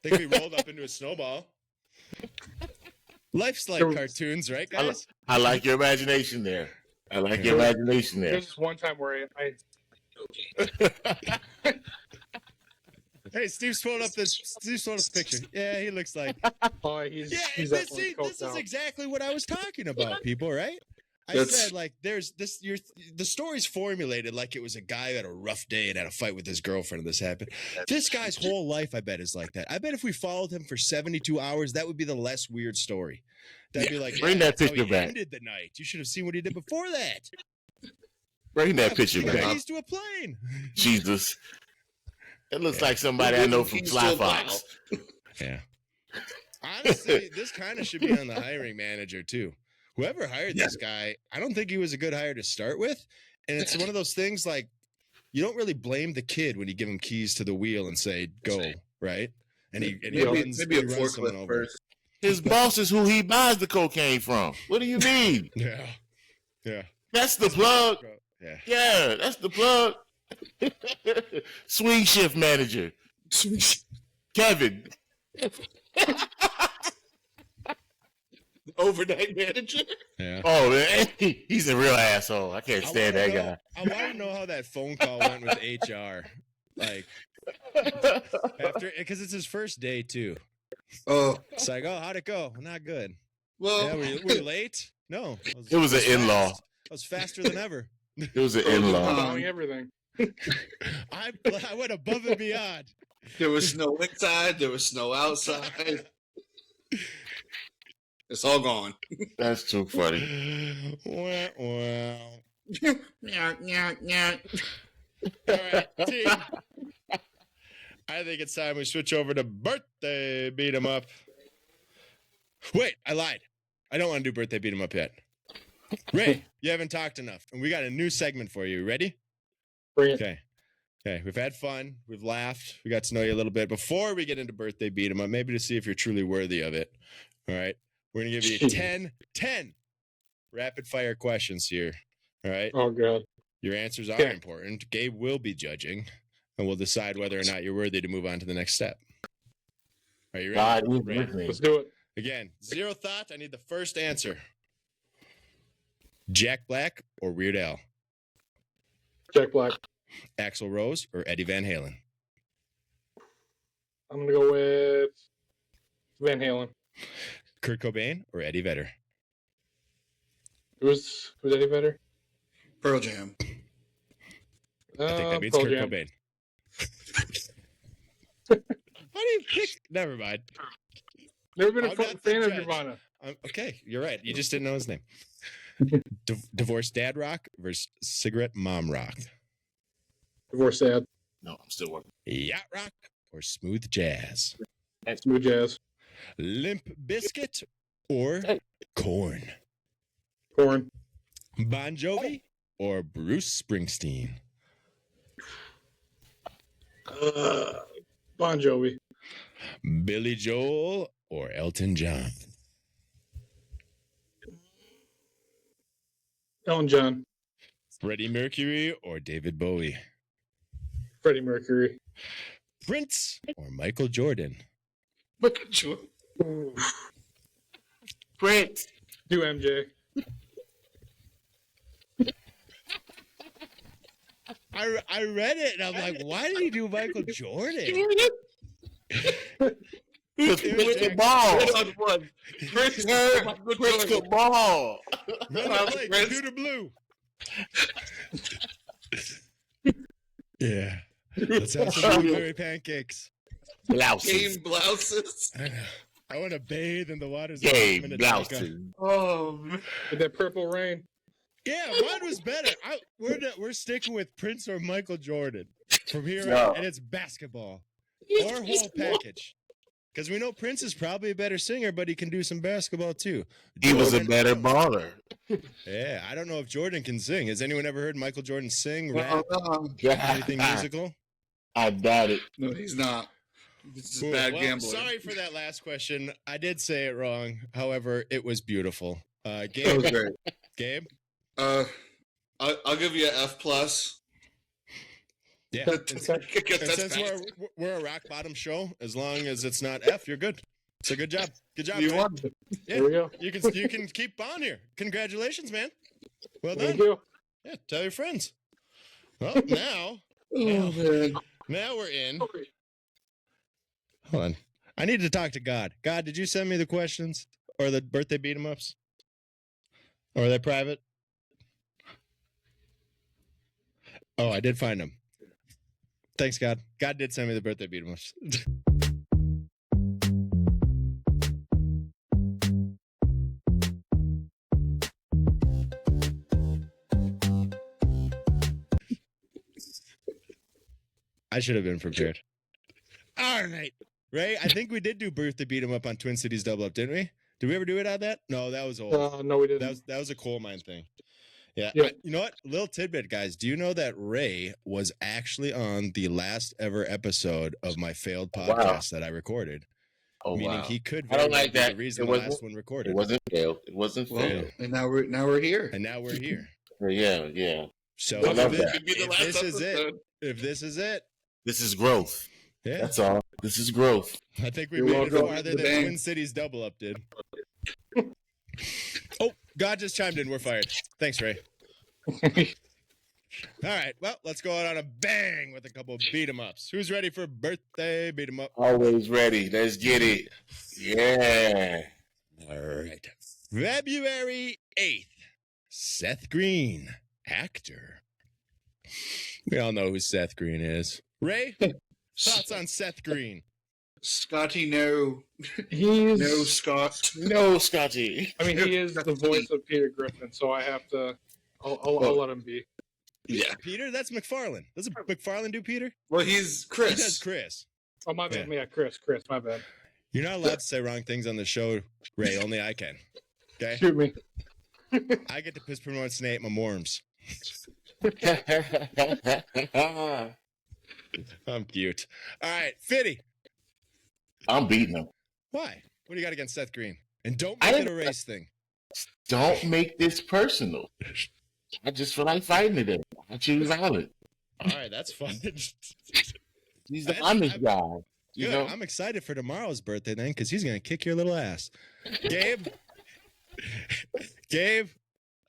be rolled up into a snowball. Life's like cartoons, right, guys? I like your imagination there. There's one time where I Hey, Steve's pulling up this picture. Yeah, he looks like. Oh, he's this is exactly what I was talking about, people, right? I said, like, there's this. The story's formulated like it was a guy who had a rough day and had a fight with his girlfriend, and this happened. This guy's whole life, I bet, is like that. I bet if we followed him for 72 hours, that would be the less weird story. That'd be like, bring that that's how picture he back. ended the night. You should have seen what he did before that. Bring that picture back. Keys to a plane. Jesus. It looks like somebody I know from Fly Fox. Yeah. Honestly, this kind of should be on the hiring manager, too. Whoever hired this guy, I don't think he was a good hire to start with. And it's one of those things like, you don't really blame the kid when you give him keys to the wheel and say, go, right? And he runs, maybe a he runs someone forklift over. first. His boss is who he buys the cocaine from. What do you mean? Yeah. That's the plug. Yeah. That's the plug. Swing shift manager. Kevin. Overnight manager. Yeah. Oh, man. He's a real asshole. I can't stand that guy. I want to know how that phone call went with HR. Like, after, because it's his first day, too. Oh, It's like, oh, how'd it go? Not good. well, Yeah, were you late? No. It was an in-law. I was faster than ever. It was an in-law. Allowing everything. I went above and beyond. there was snow inside. There was snow outside. It's all gone. That's too funny. Wow. Yeah. All right, team. I think it's time we switch over to birthday beat 'em up. Wait, I lied. I don't want to do birthday beat 'em up yet. Ray, you haven't talked enough, and we got a new segment for you. Ready? Bring it. Okay. We've had fun. We've laughed. We got to know you a little bit. Before we get into birthday beat 'em up, maybe to see if you're truly worthy of it. All right. We're going to give you 10 rapid fire questions here. All right. Oh, God. Your answers are Okay. important. Gabe will be judging, and we'll decide whether or not you're worthy to move on to the next step. Are you ready? God is Ray? with me. Let's do it. Again, zero thought. I need the first answer. Jack Black or Weird Al? Jack Black. Axl Rose or Eddie Van Halen? I'm going to go with Van Halen. Kurt Cobain or Eddie Vedder? Who's Eddie Vedder? Pearl Jam. I think that means Pearl Kurt Jam. Cobain. How do you pick? Never mind. Never been a I'm not the fan of judge. Nirvana. Okay, you're right. You just didn't know his name. Divorced dad rock versus cigarette mom rock? Divorce Sad. No, I'm still working. Yacht rock or smooth jazz? Smooth Jazz. Limp Biscuit or Corn? Corn. Bon Jovi or Bruce Springsteen? Bon Jovi. Billy Joel or Elton John? Elton John. Freddie Mercury or David Bowie? Freddie Mercury. Prince or Michael Jordan? Ooh. Prince. Do MJ. I read it and I'm like, why did he do Michael Jordan? Prince could ball. Prince could ball. Run the play, computer blue. Yeah. Let's have some blueberry pancakes. Blouses. Game blouses. I know. I want to bathe in the waters. Game of blouses. Oh, man. With that Purple Rain. Yeah, mine was better. We're sticking with Prince or Michael Jordan from here No. on, and it's basketball or whole package. Because we know Prince is probably a better singer, but he can do some basketball too. He was a Jordan- better baller. Yeah, I don't know if Jordan can sing. Has anyone ever heard Michael Jordan sing, rap, No, anything musical? I doubt it. no, he's not. This is Cool. bad Well, gambling. sorry for that last question. I did say it wrong. However, it was beautiful. That Gabe, was great. Gabe, I'll give you an F plus. yeah. That's And since we're a rock bottom show, as long as it's not F, you're good. It's a good job. Good job. You man. won. Yeah, There we go. you can keep on here. Congratulations, man. Well Thank done. you. Yeah, tell your friends. Well, now Oh, man. we're in. Hold on. I need to talk to God. God, did you send me the questions or the birthday beat 'em ups? Or are they private? Oh, I did find him. Thanks, God. God did send me the birthday beat 'em ups. I should have been prepared. All right. Ray, I think we did do birthday beat 'em up on Twin Cities Double Up, didn't we? Did we ever do it on that? No, that was old. No, we didn't. That was a coal mine thing. Yeah. Yeah. You know what? Little tidbit, guys. Do you know that Ray was actually on the last ever episode of my failed podcast that I recorded? Oh, meaning wow. he could I don't very like be that. the reason It the wasn't- last one recorded. It wasn't failed. It wasn't failed. And now we're here. And now we're here. Yeah. So I love if, that. Could be the if last this is it, episode. if this is it, This is growth. yeah, That's all. This is growth. I think we You're made it welcome. farther The than bang. Twin Cities Double Up did. Oh, God just chimed in. We're fired. Thanks, Ray. All right. Well, let's go out on a bang with a couple of beat 'em ups. Who's ready for birthday beat 'em up? Always ready. Let's get it. Yeah. All right. February 8th. Seth Green, actor. We all know who Seth Green is. Ray, thoughts on Seth Green? Scotty, no He's. Scott. No, Scotty. I mean, he is the voice of Peter Griffin, so I have to. I'll let him be. Yeah. Peter, that's McFarlane. Doesn't McFarlane do Peter? Well, he's He does Chris. Chris. Oh, my bad. Yeah. Yeah, Chris, my bad. You're not allowed to say wrong things on the show, Ray. Only I can. Okay? Shoot me. I get to piss promote Snape my morms. I'm cute. All right, Fitty. I'm beating him. Why? What do you got against Seth Green? And don't I make it didn't- a race thing. Don't make this personal. I just feel like fighting today. I choose violence. All right, that's fun. He's the That's- honest guy. You Good. know? I'm excited for tomorrow's birthday then, because he's gonna kick your little ass. Gabe. Gabe,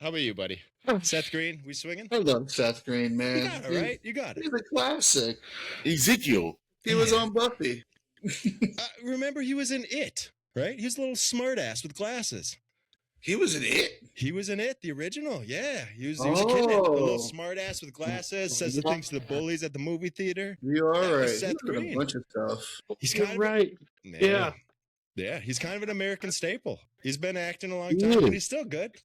how about you, buddy? Seth Green, we swinging? I love Seth Green, You man. got it, right? You got it. He's a classic. Ezekiel. He was on Buffy. Remember, he was in It, right? He was a little smartass with glasses. He was in it. He was in It, the original. Yeah, he was a kid in it. A little Oh. smartass with glasses, says the things to the bullies at the movie theater. You are That was right. Seth He did Green. a bunch of stuff. He's You're kind of right. Yeah. Yeah, he's kind of an American staple. He's been acting a long time, Yeah. but he's still good.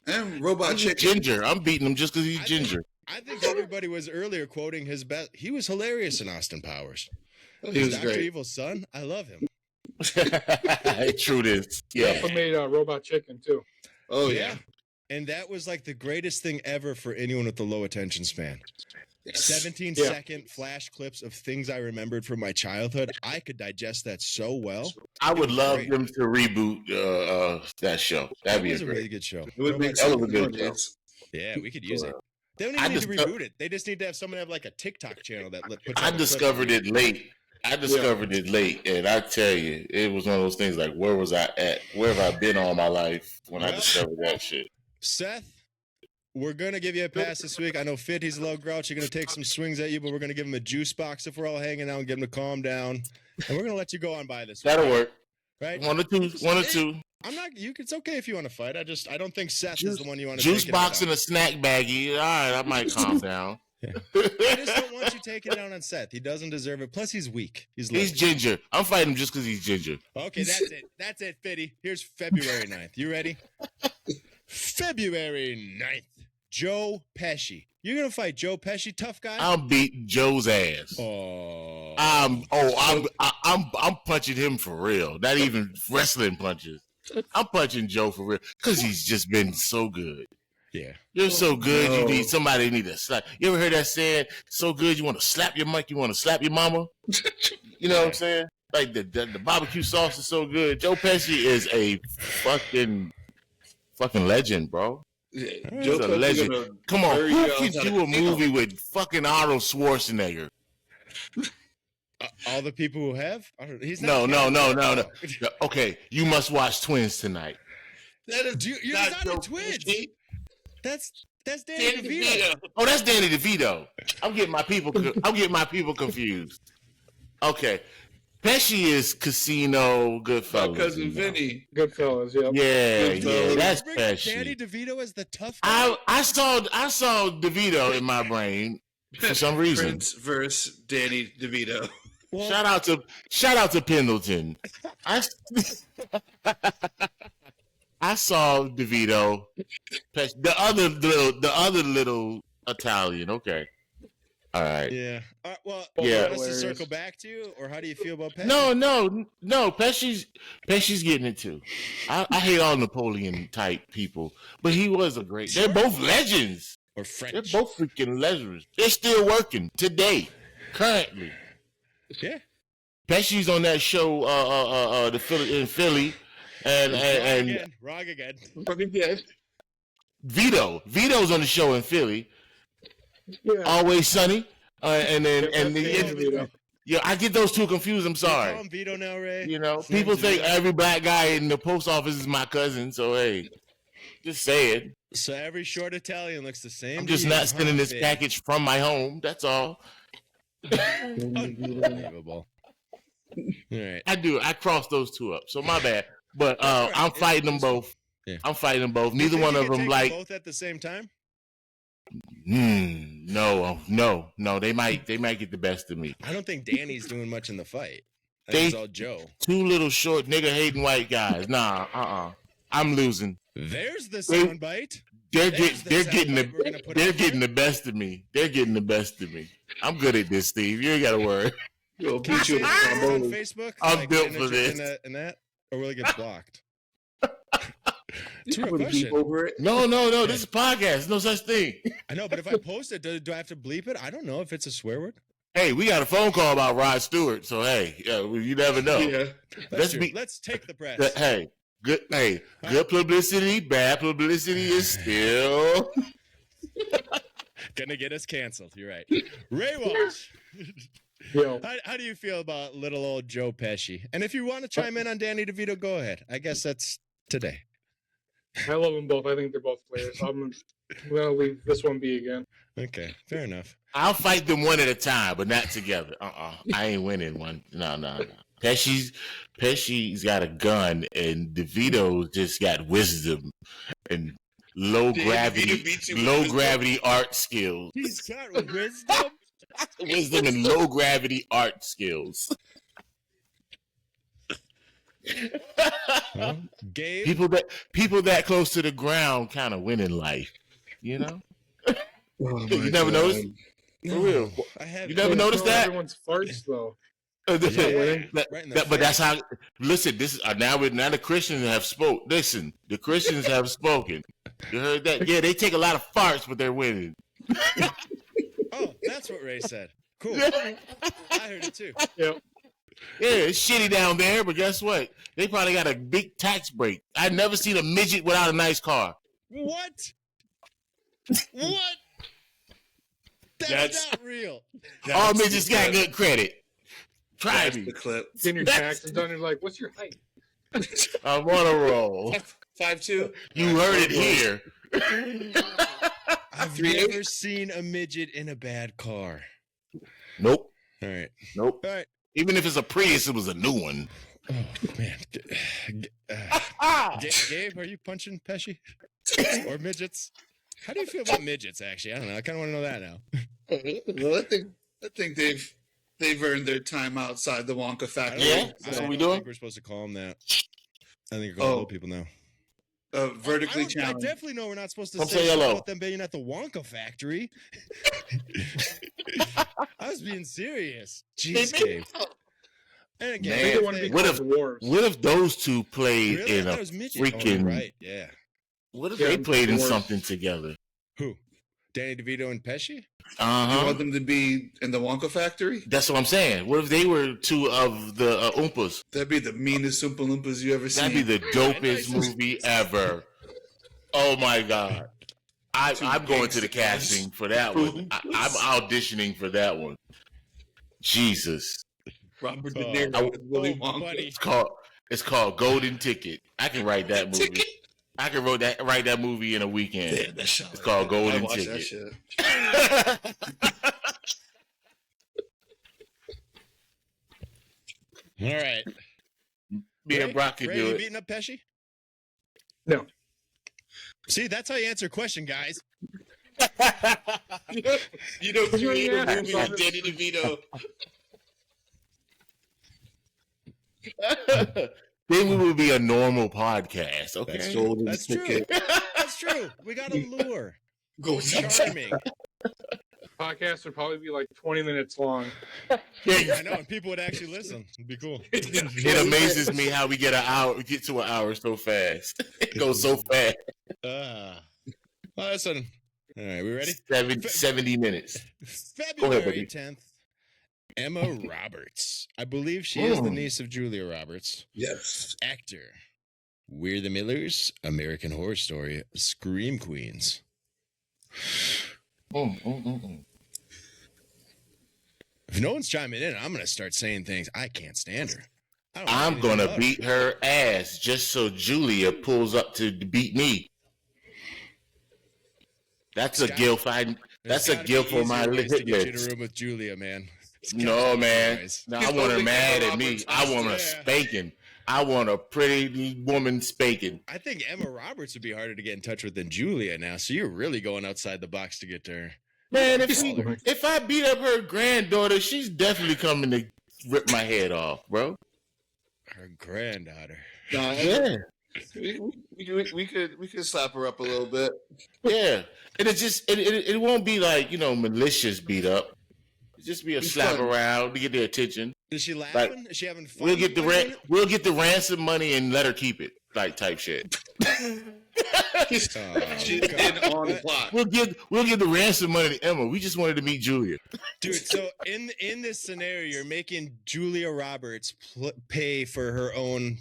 And Robot He's Chicken. ginger. I'm beating him just because he's I ginger. I think everybody was earlier quoting his best. He was hilarious in Austin Powers. He was Dr. great. Evil's son. I love him. True this. He Yeah. also made Robot Chicken, too. Oh yeah. And that was like the greatest thing ever for anyone with a low attention span. Yes. 17-second flash clips of things I remembered from my childhood. I could digest that so well. I would love Great. them to reboot that show. That'd be was a great. really good show. It would make That sense was a good nowadays. Yeah, we could use it. They don't I even need to just- reboot it. They just need to have someone have like a TikTok channel that puts I out the clips. discovered it late. And I tell you, it was one of those things like, where was I at? Where have I been all my life when I Well- discovered that shit? Seth, we're going to give you a pass this week. I know Fit, he's a little grouchy, going to take some swings at you, but we're going to give him a juice box if we're all hanging out and get him to calm down. And we're going to let you go on by this week, That'll work. right? One or two. I'm not. It's okay if you want to fight. I don't think Seth is the one you want to Juice take it box out and a snack baggie. All right, I might calm down. I just don't want you taking it down on Seth. He doesn't deserve it. Plus, he's weak. He's He's ginger. I'm fighting him just because he's ginger. okay. That's it, Fitty. Here's February 9th. You ready? February 9th. Joe Pesci. You're gonna fight Joe Pesci, tough guy. I'm beating Joe's ass. Oh. I'm punching him for real. Not even wrestling punches. I'm punching Joe for real because he's just been so good. Yeah. You're so good. No. You need somebody who need to slap. You ever heard that saying? So good, you want to slap your mic. You want to slap your mama. You know what I'm saying? Like the barbecue sauce is so good. Joe Pesci is a fucking legend, bro. Yeah, He's Joe a Pesci legend. gonna Come on, bury who you can outside do a of town. movie with fucking Arnold Schwarzenegger? All the people who have. He's No. not. Okay, you must watch Twins tonight. That is You're not not Joe in Twins. Pesci. That's Danny Danny DeVito. DeVito. Oh, that's Danny DeVito. I'm getting my people confused. Okay, Pesci is Casino, My Goodfellas. cousin you know. Vinny. Goodfellas, yep. Yeah, Goodfellas. that's Danny Pesci. DeVito as the tough guy. I saw DeVito in my brain. for some reason. Prince versus Danny DeVito. Well, shout out to Pendleton. I saw DeVito, the other little Italian. Okay, all right. Yeah. Well, yeah. Want us to circle back to you, or how do you feel about Pesci? No. Pesci's getting it too. I hate all Napoleon type people, but he was a great. They're both legends. Or French. They're both freaking legends. They're still working today, currently. Yeah. Pesci's on that show, in Philly, and wrong again. Vito's on the show in Philly. Yeah. Always Sunny, I get those two confused. I'm sorry. Call him Vito now, Ray. You know, people think every black guy in the post office is my cousin. So hey, just say it. So every short Italian looks the same. I'm just not sending this package from my home. That's all. Unbelievable. All right. I crossed those two up. So my bad. But I'm fighting them both. Yeah. I'm fighting them both. Neither one of them like both at the same time. No. They might get the best of me. I don't think Danny's doing much in the fight. It's all Joe. Two little short nigga hating white guys. Nah, I'm losing. There's the soundbite. They're getting the best of me. They're getting the best of me. I'm good at this, Steve. You ain't gotta worry. On Facebook. I'm built for this. And that, or will it get blocked? Over it. No. This is a podcast. No such thing. I know, but if I post it, do I have to bleep it? I don't know if it's a swear word. Hey, we got a phone call about Rod Stewart, so hey, you never know. Yeah. Let's take the press. Hey, good publicity, bad publicity is still gonna get us canceled. You're right. Ray Walsh. How do you feel about little old Joe Pesci? And if you want to chime in on Danny DeVito, go ahead. I guess that's today. I love them both. I think they're both players. I'm gonna leave this one be again. Okay, fair enough. I'll fight them one at a time, but not together. I ain't winning one. No. Pesci's got a gun, and DeVito just got wisdom and low gravity art skills. He's got wisdom. Wisdom and low gravity art skills. Well, Gabe, people that close to the ground kind of win in life, you know. You never noticed? For real, I have. You never noticed that? Everyone's farts though. But that's how. Listen, this is now the Christians have spoke. Listen, the Christians have spoken. You heard that? Yeah, they take a lot of farts, but they're winning. Oh, that's what Ray said. Cool. I heard it too. Yep. Yeah, it's shitty down there, but guess what? They probably got a big tax break. I've never seen a midget without a nice car. What? That's not real. All midgets got good credit. Try me. The clip. Then your taxes done. You're like, what's your height? I'm on a roll. 5'2". You heard it here. I've never seen a midget in a bad car. Nope. All right. Nope. All right. Even if it's a Prius, it was a new one. Oh, man. Gabe, are you punching Pesci? Or midgets? How do you feel about midgets, actually? I don't know. I kind of want to know that now. Well, I think they've earned their time outside the Wonka factory. Yeah? That's what we doing? I think we're supposed to call them that. I think we're calling old people now. Vertically challenged. I definitely know we're not supposed to say hello about them being at the Wonka factory. I was being serious. Jeez, Gabe. And again, what if those two played in a freaking? Right? Yeah. What if they played in something together? Who? Danny DeVito and Pesci? You want them to be in the Wonka factory? That's what I'm saying. What if they were two of the Oompas? That'd be the meanest Oompa Loompas you ever seen. That'd be the dopest movie ever. Oh my God. I'm going to the casting for that one. I'm auditioning for that one. Jesus. Robert De Niro with Willy Wonka. Buddy. It's called Golden Ticket. I can write that movie. I can write that movie in a weekend. Yeah, it's called Golden Ticket. All right. Me and Brock can do you it. Beating up Pesci? No. See, that's how you answer a question, guys. You know, create a Yeah. movie with Danny DeVito. Then we would be a normal podcast. Okay, That's true. That's true. We got a lure. Go Charming. Podcasts would probably be like 20 minutes long. I know, and people would actually listen. It'd be cool. It amazes me how we get to an hour so fast. It goes so fast. Well, listen. All right, we ready? 70 minutes. February 10th. Emma Roberts. I believe she is the niece of Julia Roberts. Yes. Actor. We're the Millers. American Horror Story. Scream Queens. If no one's chiming in, I'm going to start saying things. I can't stand her. I'm going to beat her ass just so Julia pulls up to beat me. That's a guilt. That's a guilt for my hit to get you in a list. room with Julia, man. No, man. No, I want her mad at me. I want her spanking. I want a pretty woman spanking. I think Emma Roberts would be harder to get in touch with than Julia now. So you're really going outside the box to get to her. Man, if I beat up her granddaughter, she's definitely coming to rip my head off, bro. Her granddaughter. Yeah. We could slap her up a little bit. Yeah. And it won't be like, malicious beat up. It'll just be a slap around to get their attention. Is she laughing? Is she having fun? We'll get the ransom money and let her keep it, like type shit. She's in on the plot. We'll give the ransom money to Emma. We just wanted to meet Julia. Dude, so in this scenario, you're making Julia Roberts pay for her own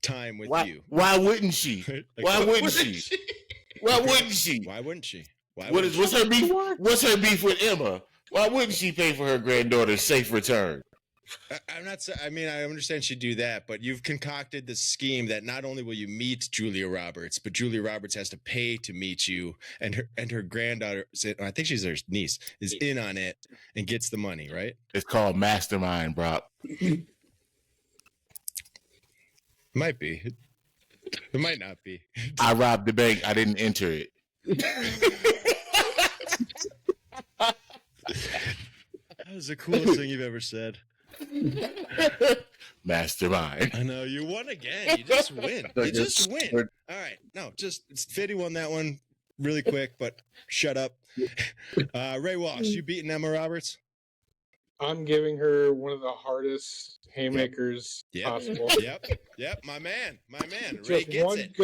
time with you. Why wouldn't she? Why wouldn't she? Why wouldn't she? Why wouldn't she? What's her beef? What's her beef with Emma? Why wouldn't she pay for her granddaughter's safe return? I'm not. I mean, I understand she'd do that, but you've concocted this scheme that not only will you meet Julia Roberts, but Julia Roberts has to pay to meet you, and her granddaughter, I think she's her niece, is in on it and gets the money, right? It's called mastermind, Brock. Might be. It might not be. I robbed the bank. I didn't enter it. That was the coolest thing you've ever said. Mastermind. I know, you won again. You just win. You just win. All right. No, Fitty won that one really quick, but shut up. Ray Walsh, you beating Emma Roberts? I'm giving her one of the hardest haymakers possible. Yep. My man. Ray gets it.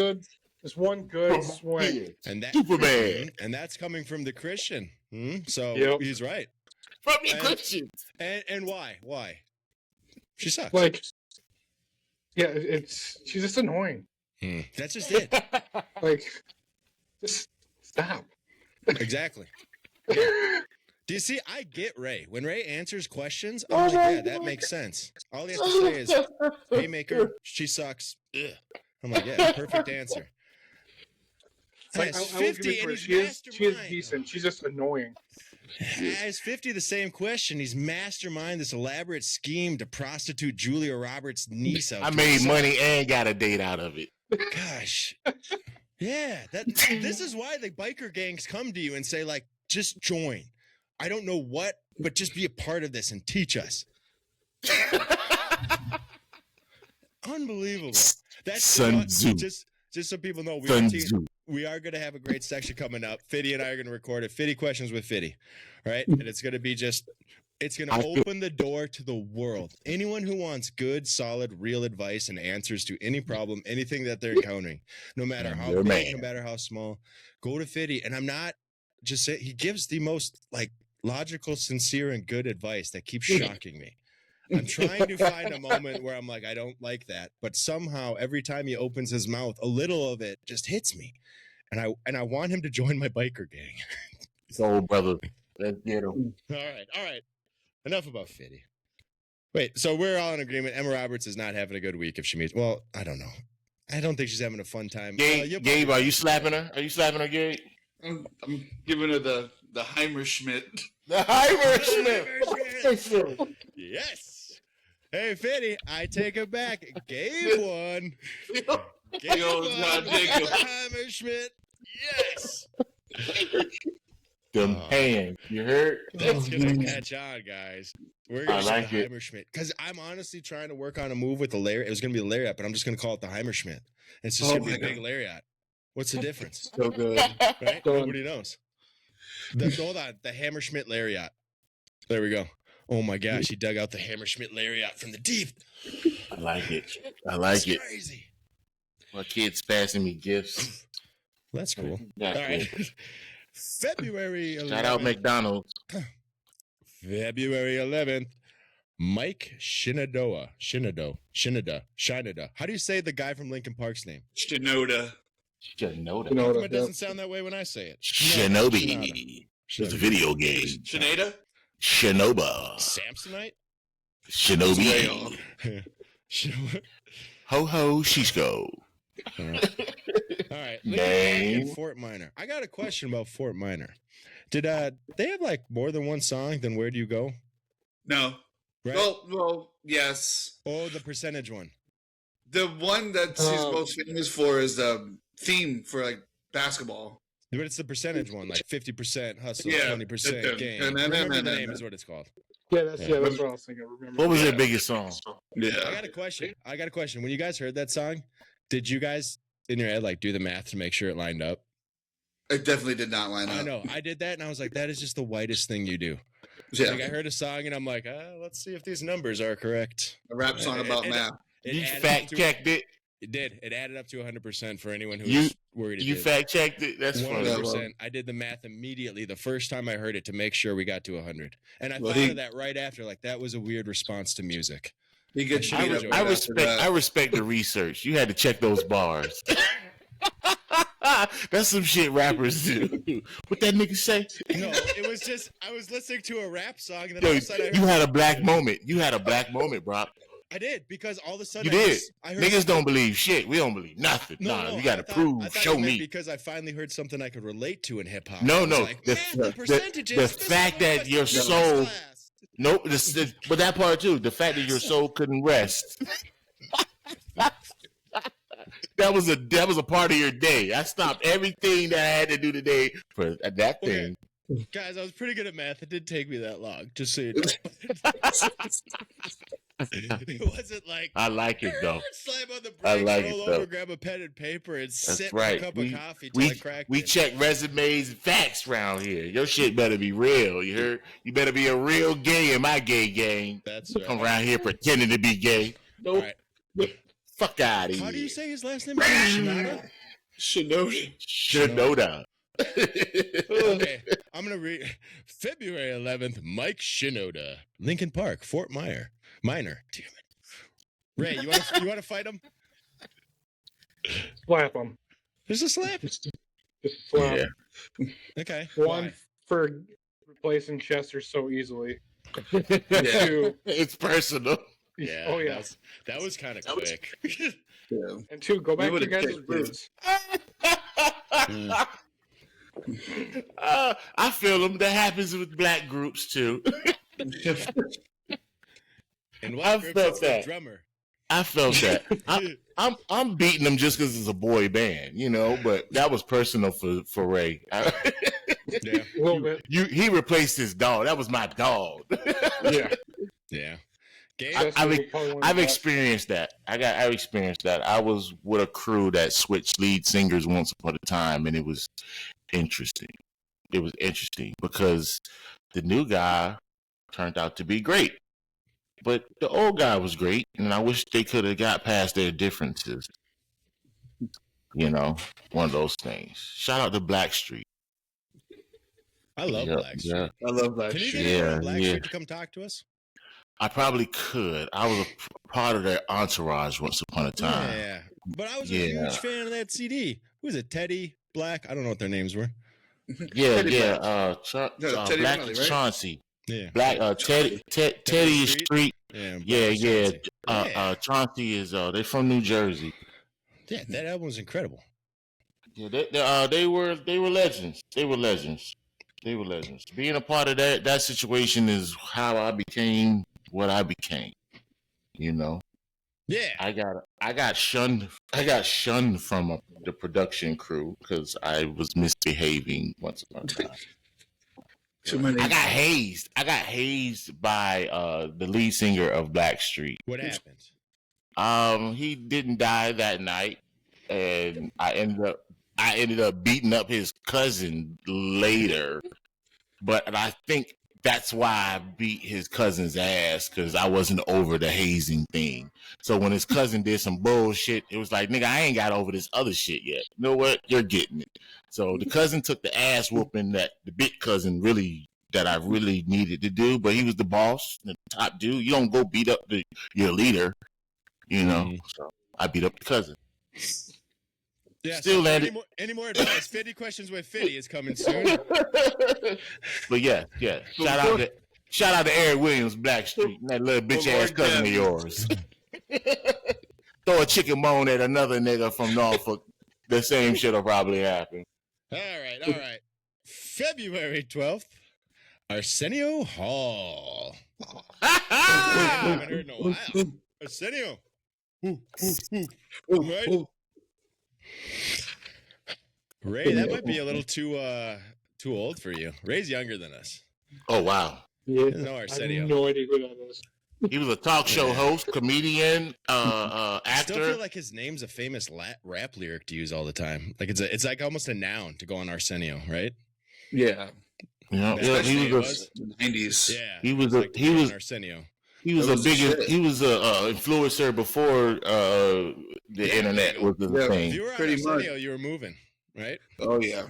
Just one good swing. And that Superman. And that's coming from the Christian. So he's right. From the Christians. And why? Why? She sucks. Like, yeah, she's just annoying. That's just it. Like, just stop. Exactly. Yeah. Do you see? I get Ray. When Ray answers questions, I'm like, yeah, that makes sense. All he has to say is, haymaker, she sucks. Ugh. I'm like, yeah, perfect answer. Like, I 50 and she is decent. She's just annoying. As 50 the same question, he's mastermind this elaborate scheme to prostitute Julia Roberts' niece out. I made money and got a date out of it. Gosh. Yeah, this is why the biker gangs come to you and say, like, just join. I don't know what, but just be a part of this and teach us. Unbelievable. That's Sun Tzu. Just so people know, we are going to have a great section coming up. Fitty and I are going to record it. Fitty questions with Fitty, right? And it's going to be it's going to open the door to the world. Anyone who wants good, solid, real advice and answers to any problem, anything that they're encountering, no matter how big, no matter how small, go to Fitty. And I'm not just saying, he gives the most like logical, sincere, and good advice that keeps shocking me. I'm trying to find a moment where I'm like, I don't like that, but somehow every time he opens his mouth, a little of it just hits me, and I want him to join my biker gang. So, brother, let's get him. All right. Enough about Fitty. Wait, so we're all in agreement. Emma Roberts is not having a good week if she meets. Well, I don't know. I don't think she's having a fun time. Gabe, are you slapping her? Are you slapping her, Gabe? I'm giving her the Heimerschmidt. The Heimerschmidt. Yes. Hey, Fitty, I take it back. Gabe won. Gabe won. Hammerschmidt. Yes. Them hands. You heard? That's gonna catch on, guys. We're gonna say like the it. Heimerschmidt because I'm honestly trying to work on a move with the Lariat. It was gonna be the Lariat, but I'm just gonna call it the Heimerschmidt. It's just gonna be a big Lariat. What's the difference? So good. Right? Nobody knows. Hold on, the Hammerschmidt Lariat. There we go. Oh my gosh, he dug out the Hammerschmidt Lariat from the deep. I like it. I like it. Crazy. My kid's passing me gifts. That's cool. Yeah, All right. February 11th. Shout out McDonald's. February 11th. Mike Shinoda. How do you say the guy from Linkin Park's name? Shinoda. Shinoda. How come it doesn't sound that way when I say it? Shinobi. It's a video game. Shinada? Shinoba. Samsonite? Shinobi. Ho ho Shishko. All right. Linkin Park and Fort Minor. I got a question about Fort Minor. Did they have like more than one song than Where Do You Go? No. Right? Well, yes. Oh, the percentage one. The one that she's most famous for is the theme for like basketball. But it's the percentage one, like 50% hustle, Yeah. 20% game. Remember the name is what it's called. Yeah, that's what I was thinking. Remember. What was their biggest song? Yeah. I got a question. When you guys heard that song, did you guys in your head like do the math to make sure it lined up? It definitely did not line up. I know. I did that and I was like, that is just the whitest thing you do. Yeah. Like I heard a song and I'm like, let's see if these numbers are correct. A rap song about math. You fact checked it. It did. It added up to 100% for anyone who You- was worried. You fact checked it. That's funny. 100%. I did the math immediately the first time I heard it to make sure we got to 100. And I Well, thought of that right after. Like that was a weird response to music. He gets I beat up re- right I after respect. that. I respect the research. You had to check those bars. That's some shit rappers do. What that nigga say? No, it was just I was listening to a rap song and then Yo, all of a sudden I heard, you had a black moment. You had a black moment, bro. I did because all of a You sudden did. I heard Niggas don't believe shit. We don't believe nothing. No, you gotta I prove. thought Show you meant me. because I finally heard something I could relate to in hip hop. No, I was no. like, The- "Man, the- percentages, the this fact is that what your I studied in soul- class." Nope. But that part too. The fact that your soul couldn't rest. That was a part of your day. I stopped everything that I had to do today for that thing. Guys, I was pretty good at math. It didn't take me that long, just so you know. It wasn't like I like it though. slam on the I brakes, like roll it, though. over, grab a pen and paper, and sit right. with a cup of coffee till We I cracked we it. check resumes and facts around here. Your shit better be real. You heard? You better be a real gay in my gay gang. That's Come right. around here pretending to be gay. All Nope. right. Fuck out of here. How do you say his last name? Shinoda? Shinoda. Shinoda. Okay, I'm gonna read February 11th. Mike Shinoda, Lincoln Park, Fort Minor. Damn it, Ray, you want to fight him? Slap them. There's a slap. Just slap. Yeah. Okay. One Why? for replacing Chester so easily. Yeah. Two, It's personal. Yeah. Oh yeah. That was kind of quick. Yeah. And two, go back to would've your guys' kicked roots. I feel them. That happens with black groups too. And I what group felt is the that. drummer? I felt that. I'm beating them just because it's a boy band, you know. But that was personal for Ray. Yeah. A little bit. He replaced his dog. That was my dog. Yeah. Yeah. Gabe? I've experienced that. I've experienced that. I was with a crew that switched lead singers once upon a time, and it was interesting. It was interesting because the new guy turned out to be great, but the old guy was great, and I wish they could have got past their differences. You know, one of those things. Shout out to Blackstreet. I love Blackstreet. Yeah. I love that Can you shit. get Yeah, Blackstreet yeah. to come talk to us? I probably could. I was a part of their entourage once upon a time. Yeah. But I was a Yeah. huge fan of that CD. Who was it? Teddy, Black? I don't know what their names were. Yeah, Teddy yeah. Teddy Black Riley, is right? Chauncey. Yeah. Black Teddy is Street. Yeah. Yeah, Black yeah. Chauncey. Chauncey is they're from New Jersey. Yeah, that album was incredible. Yeah, they were legends. They were legends. Being a part of that situation is how I became what I became. You know, Yeah. I got shunned from the production crew because I was misbehaving once upon a time. Too many. I got hazed. I got hazed by the lead singer of Blackstreet. What happened? He didn't die that night, and I ended up beating up his cousin later. But I think that's why I beat his cousin's ass, because I wasn't over the hazing thing. So when his cousin did some bullshit, it was like, nigga, I ain't got over this other shit yet. You know what? You're getting it. So the cousin took the ass whooping that the big cousin that I really needed to do, but he was the boss, the top dude. You don't go beat up your leader, you know. So I beat up the cousin. Yeah. Still so landed. Any more advice? 50 questions with 50 is coming soon. But yeah. Shout out to Eric Williams, Blackstreet, that little bitch ass cousin of yours. Throw a chicken bone at another nigga from Norfolk. The same shit'll probably happen. All right. February 12th, Arsenio Hall. I haven't heard in a while. Arsenio. Right? Ray, that might be a little too old for you. Ray's younger than us. Oh wow. Yeah, No Arsenio. I have no idea who that is. He was a talk show host, comedian, I actor. still feel like his name's a famous rap lyric to use all the time. Like it's like almost a noun to go on Arsenio, right? Yeah. Yeah, Especially he was the 90s. Yeah, he was like he was Arsenio. he was That a was big shit. he was a influencer before the internet was the Yeah. thing. If you were on Pretty Arsenio, much. you were moving, right? Oh yeah.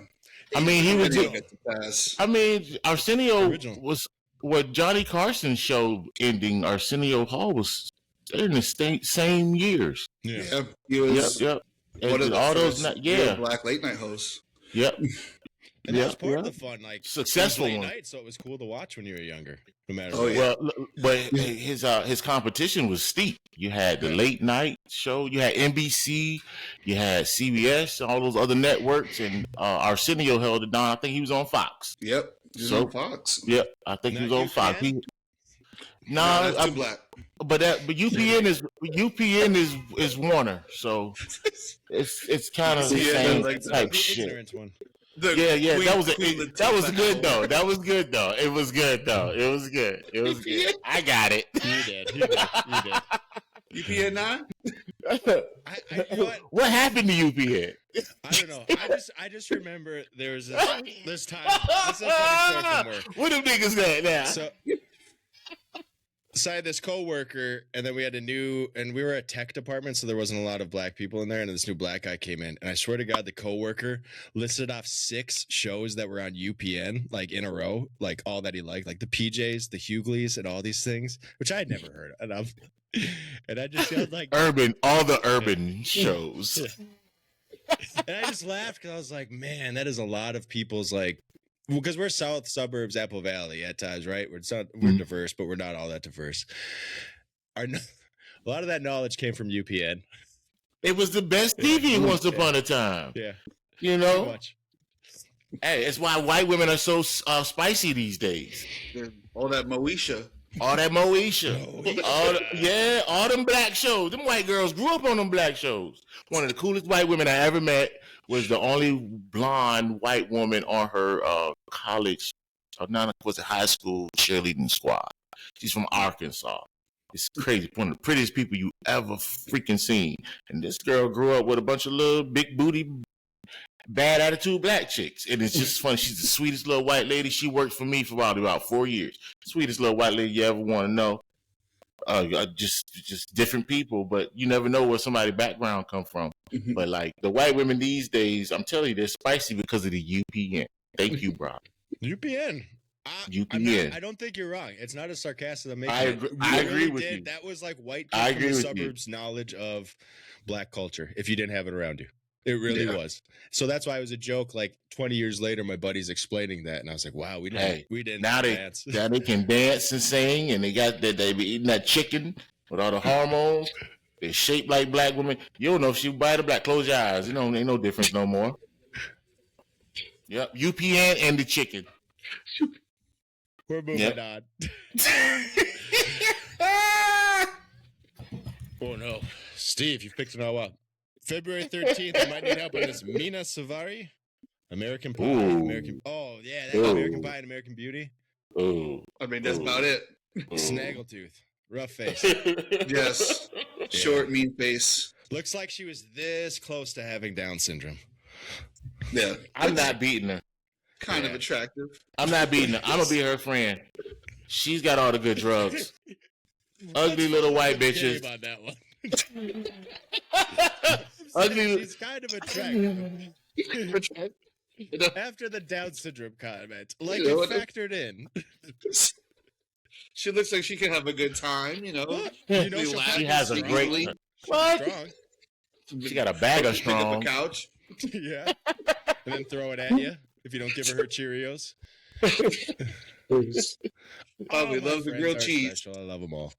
I mean, he was. Didn't get to pass. I mean, Arsenio Original. was what Johnny Carson's show ending. Arsenio Hall was in the same years. Yeah. Yeah. He was Yep. one And of the all first those, real black late night hosts. Yep. And that was Yeah, part of the fun, like Successful late one. night, so it was cool to watch when you were younger. No matter Oh, what. yeah. Well, but his competition was steep. You had the late night show, you had NBC, you had CBS, all those other networks, and Arsenio held it down. I think he was on Fox. Yep. He was So- on Fox. Yep, I think he was Not on Fox. UPN? No, that's too black. But UPN is Warner, so it's kind of the Yeah, same like type The shit. ignorance one. The Yeah, Queen- that was Queen that was Latifah good though. album. That was good though. It was good though. It was good. It was good. I got it. You did. You did. UPN 9? You know what? What happened to UPN? I don't know. I just remember there was this time. This is a funny story from work. What them niggas got now? So I had this coworker, and then we had and we were a tech department, so there wasn't a lot of black people in there. And this new black guy came in, and I swear to God, the coworker listed off 6 shows that were on UPN, like in a row, like all that he liked, like the PJs, the Hughleys, and all these things, which I had never heard of. And I just felt like all the urban shows. And I just laughed because I was like, man, that is a lot of people's like, because we're South Suburbs, Apple Valley at times, right? We're diverse, but we're not all that diverse. A lot of that knowledge came from UPN. It was the best TV once upon a time. Yeah, You pretty know? much. Hey, it's why white women are so spicy these days. All that Moesha. All that Moesha. All them black shows. Them white girls grew up on them black shows. One of the coolest white women I ever met was the only blonde white woman on her college, was it high school cheerleading squad. She's from Arkansas. It's crazy. One of the prettiest people you ever freaking seen. And this girl grew up with a bunch of little big booty, bad attitude black chicks. And it's just funny. She's the sweetest little white lady. She worked for me for about 4 years. Sweetest little white lady you ever want to know. Just different people, but you never know where somebody's background come from. Mhm. But like the white women these days, I'm telling you, they're spicy because of the UPN. Thank you, bro. UPN. UPN. I don't think you're wrong. It's not as sarcastic as I'm making I it. agree- You I agree really with did. you. That was like white I kids from agree the with you. suburbs knowledge of black culture. If you didn't have it around you, it really Yeah. was. So that's why it was a joke. Like 20 years later, my buddy's explaining that, and I was like, "Wow, we didn't now they dance." now they can dance and sing, and they be eating that chicken with all the hormones. They're shaped like black women. You don't know if she white or black. Close your eyes. You know, ain't no difference no more. Yep, UPN and the chicken. We're moving Yep. on. Oh no, Steve, you've picked it all up. February 13th, I might need help on this. Mina Savari. American Pie, Ooh. Oh yeah, that's Ooh. American Pie and American Beauty. Ooh. I mean, that's about it. Snaggletooth, rough face. Yes. Short, mean face. Looks like she was this close to having Down syndrome. Yeah. I'm not beating her. Kind of attractive. I'm not beating her. I'm gonna be her friend. She's got all the good drugs. Ugly little white bitches. On that one. Ugly. She's kind of attractive. After the Down syndrome comment, like You know it what? factored in. She looks like she can have a good time, you know. You know We she'll laugh She has a secretly. great. What? Strong. She got a bag of Pick up strong. a couch. Yeah. And then throw it at you if you don't give her Cheerios. Oh, my we love the friends grilled are cheese. special. I love them all.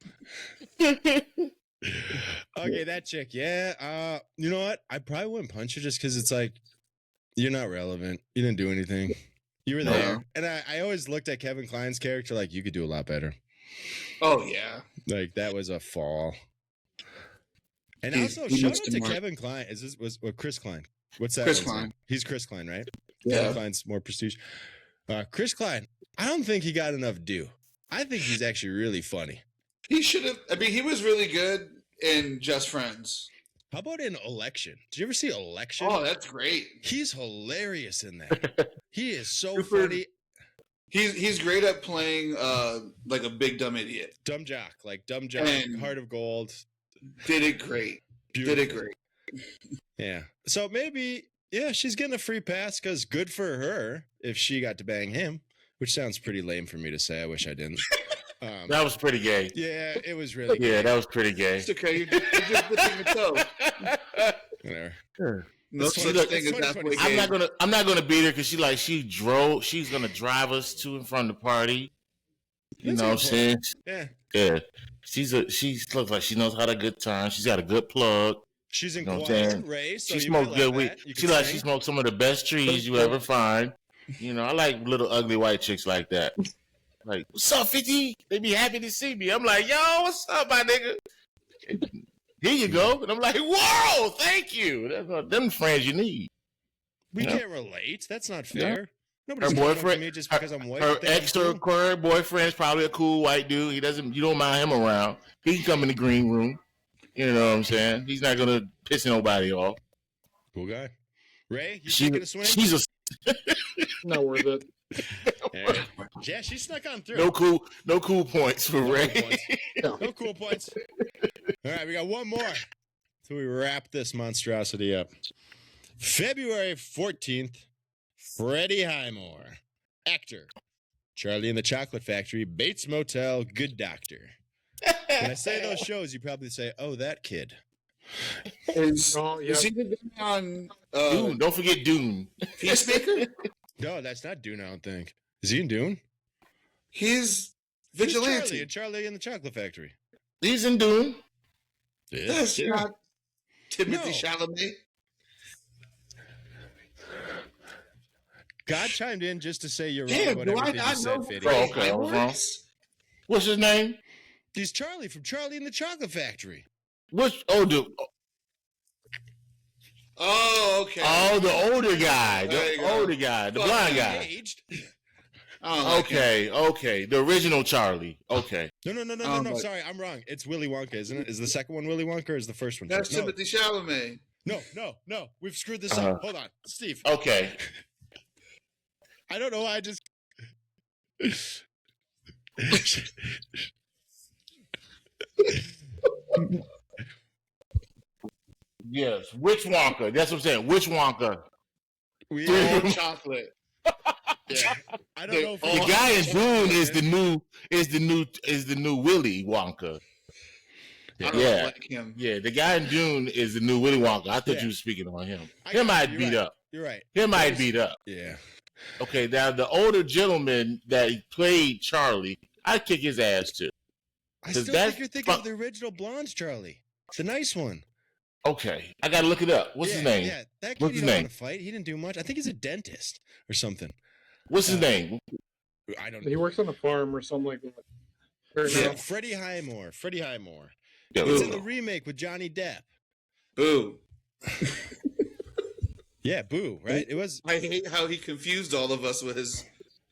Okay, that chick. Yeah. You know what? I probably wouldn't punch her just because it's like, you're not relevant. You didn't do anything. You were there. No. And I always looked at Kevin Kline's character like, you could do a lot better. Oh yeah. Like, that was a fall. And He also, must shout out have to marked- Kevin Kline. Was Chris Kline? What's that? Chris one's name? Kline. He's Chris Kline, right? Yeah. Kevin Kline's more prestige. Chris Kline, I don't think he got enough due. I think he's actually really funny. He should have. I mean, he was really good in Just Friends. How about in Election? Did you ever see Election? Oh, that's great. He's hilarious in that. He is so Super- funny. He's great at playing like a big dumb idiot. Dumb jock, like Dumb Jock, And- Heart of Gold. Did it great. Beautiful. Did it great. Yeah. So maybe, yeah, she's getting a free pass because good for her if she got to bang him, which sounds pretty lame for me to say. I wish I didn't. That was pretty gay. Yeah, it was really Yeah, that was pretty gay. It's okay. You're just dipping your toe. whatever. No It's such 20- thing it's as halfway 2020. gay. I'm not gonna beat her because she's gonna drive us to and from the party. You That's know a what I'm good saying? Yeah. Yeah. She looks like she knows how to good time. She's got a good plug. She's in You know what I'm choir, saying? Ray, so She you might smokes like good weed. that. You She can like sing. she smokes some of the best trees you ever find. You know, I like little ugly white chicks like that. Like, what's up, 50? They be happy to see me. I'm like, yo, what's up, my nigga? Here you go. And I'm like, whoa, thank you. That's them friends you need. We Yeah. can't relate. That's not Yeah. fair. Nobody's Her coming up to boyfriend- me just because I'm white. Her They think I'm extra cool. current boyfriend's probably a cool white dude. You don't mind him around. He can come in the green room. You know what I'm saying? He's not gonna piss nobody off. Cool guy. Ray, you She, taking a swing? she's a Not worth it. Yeah, she snuck on through. no cool points for No Ray. cool points. No cool points. All right, we got one more till we wrap this monstrosity up. February 14th, Freddie Highmore, actor, Charlie and the Chocolate Factory, Bates Motel, Good Doctor. When I say those shows, you probably say, "Oh, that kid." Is Oh, yeah. is he the guy on Dune, don't forget Dune. Peacemaker? No, that's not Dune. I don't think. Is he in Dune? He's He's Charlie vigilante. and Charlie and the Chocolate Factory. He's in Dune. That's not Timothy No. Chalamet. God chimed in just to say you're wrong Damn, about do I everything you not said, know Fiddy. Freddie Oh, okay, I was wrong. Highmore? What's his name? He's Charlie from Charlie and the Chocolate Factory. Which dude? Oh, okay. Oh, the older guy. There you The go. older guy. The Fuck, blind yeah. guy. Aged. Oh, Okay. The original Charlie. Okay. No. Sorry, I'm wrong. It's Willy Wonka, isn't it? Is the second one Willy Wonka or is the first one? That's no. Timothy Chalamet. No. We've screwed this Uh-huh. up. Hold on. Steve. Okay. I don't know why I just. Yes. Which Wonka? That's what I'm saying. Which Wonka? We, All chocolate. yeah. I don't know if The guy in Dune is the new Willy Wonka. I don't Yeah. like him. Yeah, the guy in Dune is the new Willy Wonka. I thought Yeah. you were speaking on him. I Him got I'd you. beat You're right. up. You're right. Him I'd beat up. Yeah. Okay, now the older gentleman that played Charlie, I'd kick his ass too. I Does still that think you're thinking of fuck- the original Blondes, Charlie. The nice one. Okay, I gotta look it up. What's his name? Yeah, that kid What's you his don't name? want to fight. He didn't do much. I think he's a dentist or something. What's his name? I don't He know. works on a farm or something like that. Right Yeah, now. Freddie Highmore. Yeah, It's in the remake with Johnny Depp. Boo. Yeah, boo, right? It was. I hate how he confused all of us with his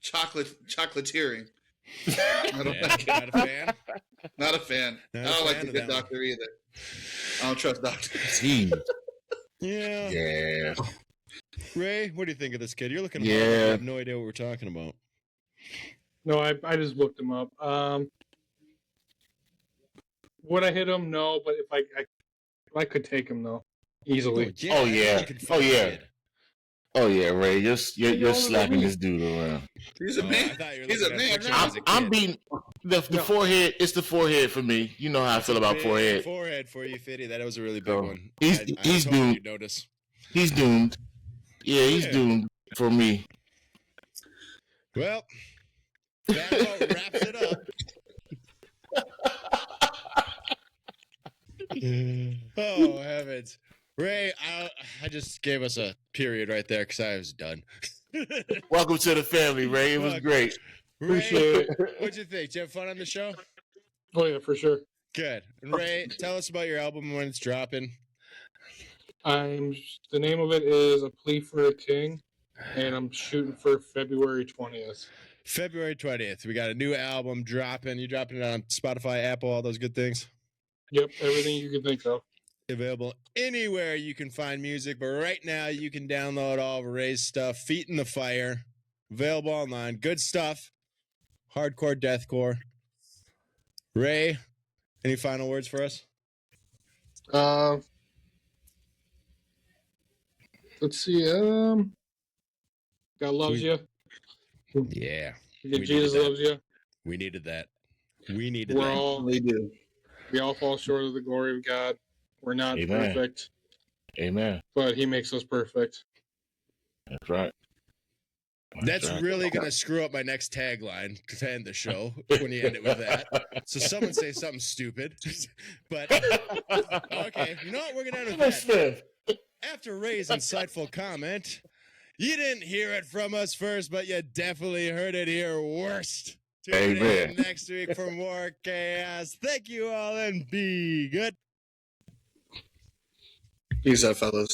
chocolatiering. I don't like it. Not a fan. Not a fan. Not I a don't like fan the of Good that Doctor either. I don't trust doctors. Yeah. Yeah. Ray, what do you think of this kid? You're looking hard. Yeah. I have no idea what we're talking about. No, I just looked him up. Would I hit him? No, but if I could take him though, easily. Oh, yeah. Oh, yeah. Kid. Oh yeah, Ray, you're know slapping what I this dude around. He's a man. He's a man. I'm beating the forehead. It's the forehead for me. You know how I feel about forehead. Forehead for you, Fitty. That was a really big So, one. he's I was hoping doomed. you'd notice. He's doomed. Yeah, he's doomed for me. Well, that about wraps it up. Oh heavens, Ray! I just gave us a period right there because I was done. Welcome to the family, Ray. It was great. Ray, what'd you think? Did you have fun on the show? Oh yeah, for sure. Good. And Ray, tell us about your album when it's dropping. The name of it is A Plea for a King, and I'm shooting for February 20th. February 20th. We got a new album dropping. You dropping it on Spotify, Apple, all those good things? Yep, everything you can think of. Available anywhere you can find music, but right now you can download all of Ray's stuff. Feet in the Fire. Available online. Good stuff. Hardcore, deathcore. Ray, any final words for us? Let's see. God loves you. Yeah. Jesus loves you. We needed that. We needed We're that. all we all fall short of the glory of God. We're not Amen. perfect. Amen. But he makes us perfect. That's right. That's really going to screw up my next tagline to end the show when you end it with that. So someone say something stupid. But, okay, you know what? We're going to end with that. After Ray's insightful comment, you didn't hear it from us first, but you definitely heard it here worst. Tune in next week for more chaos. Thank you all and be good. Peace out, fellas.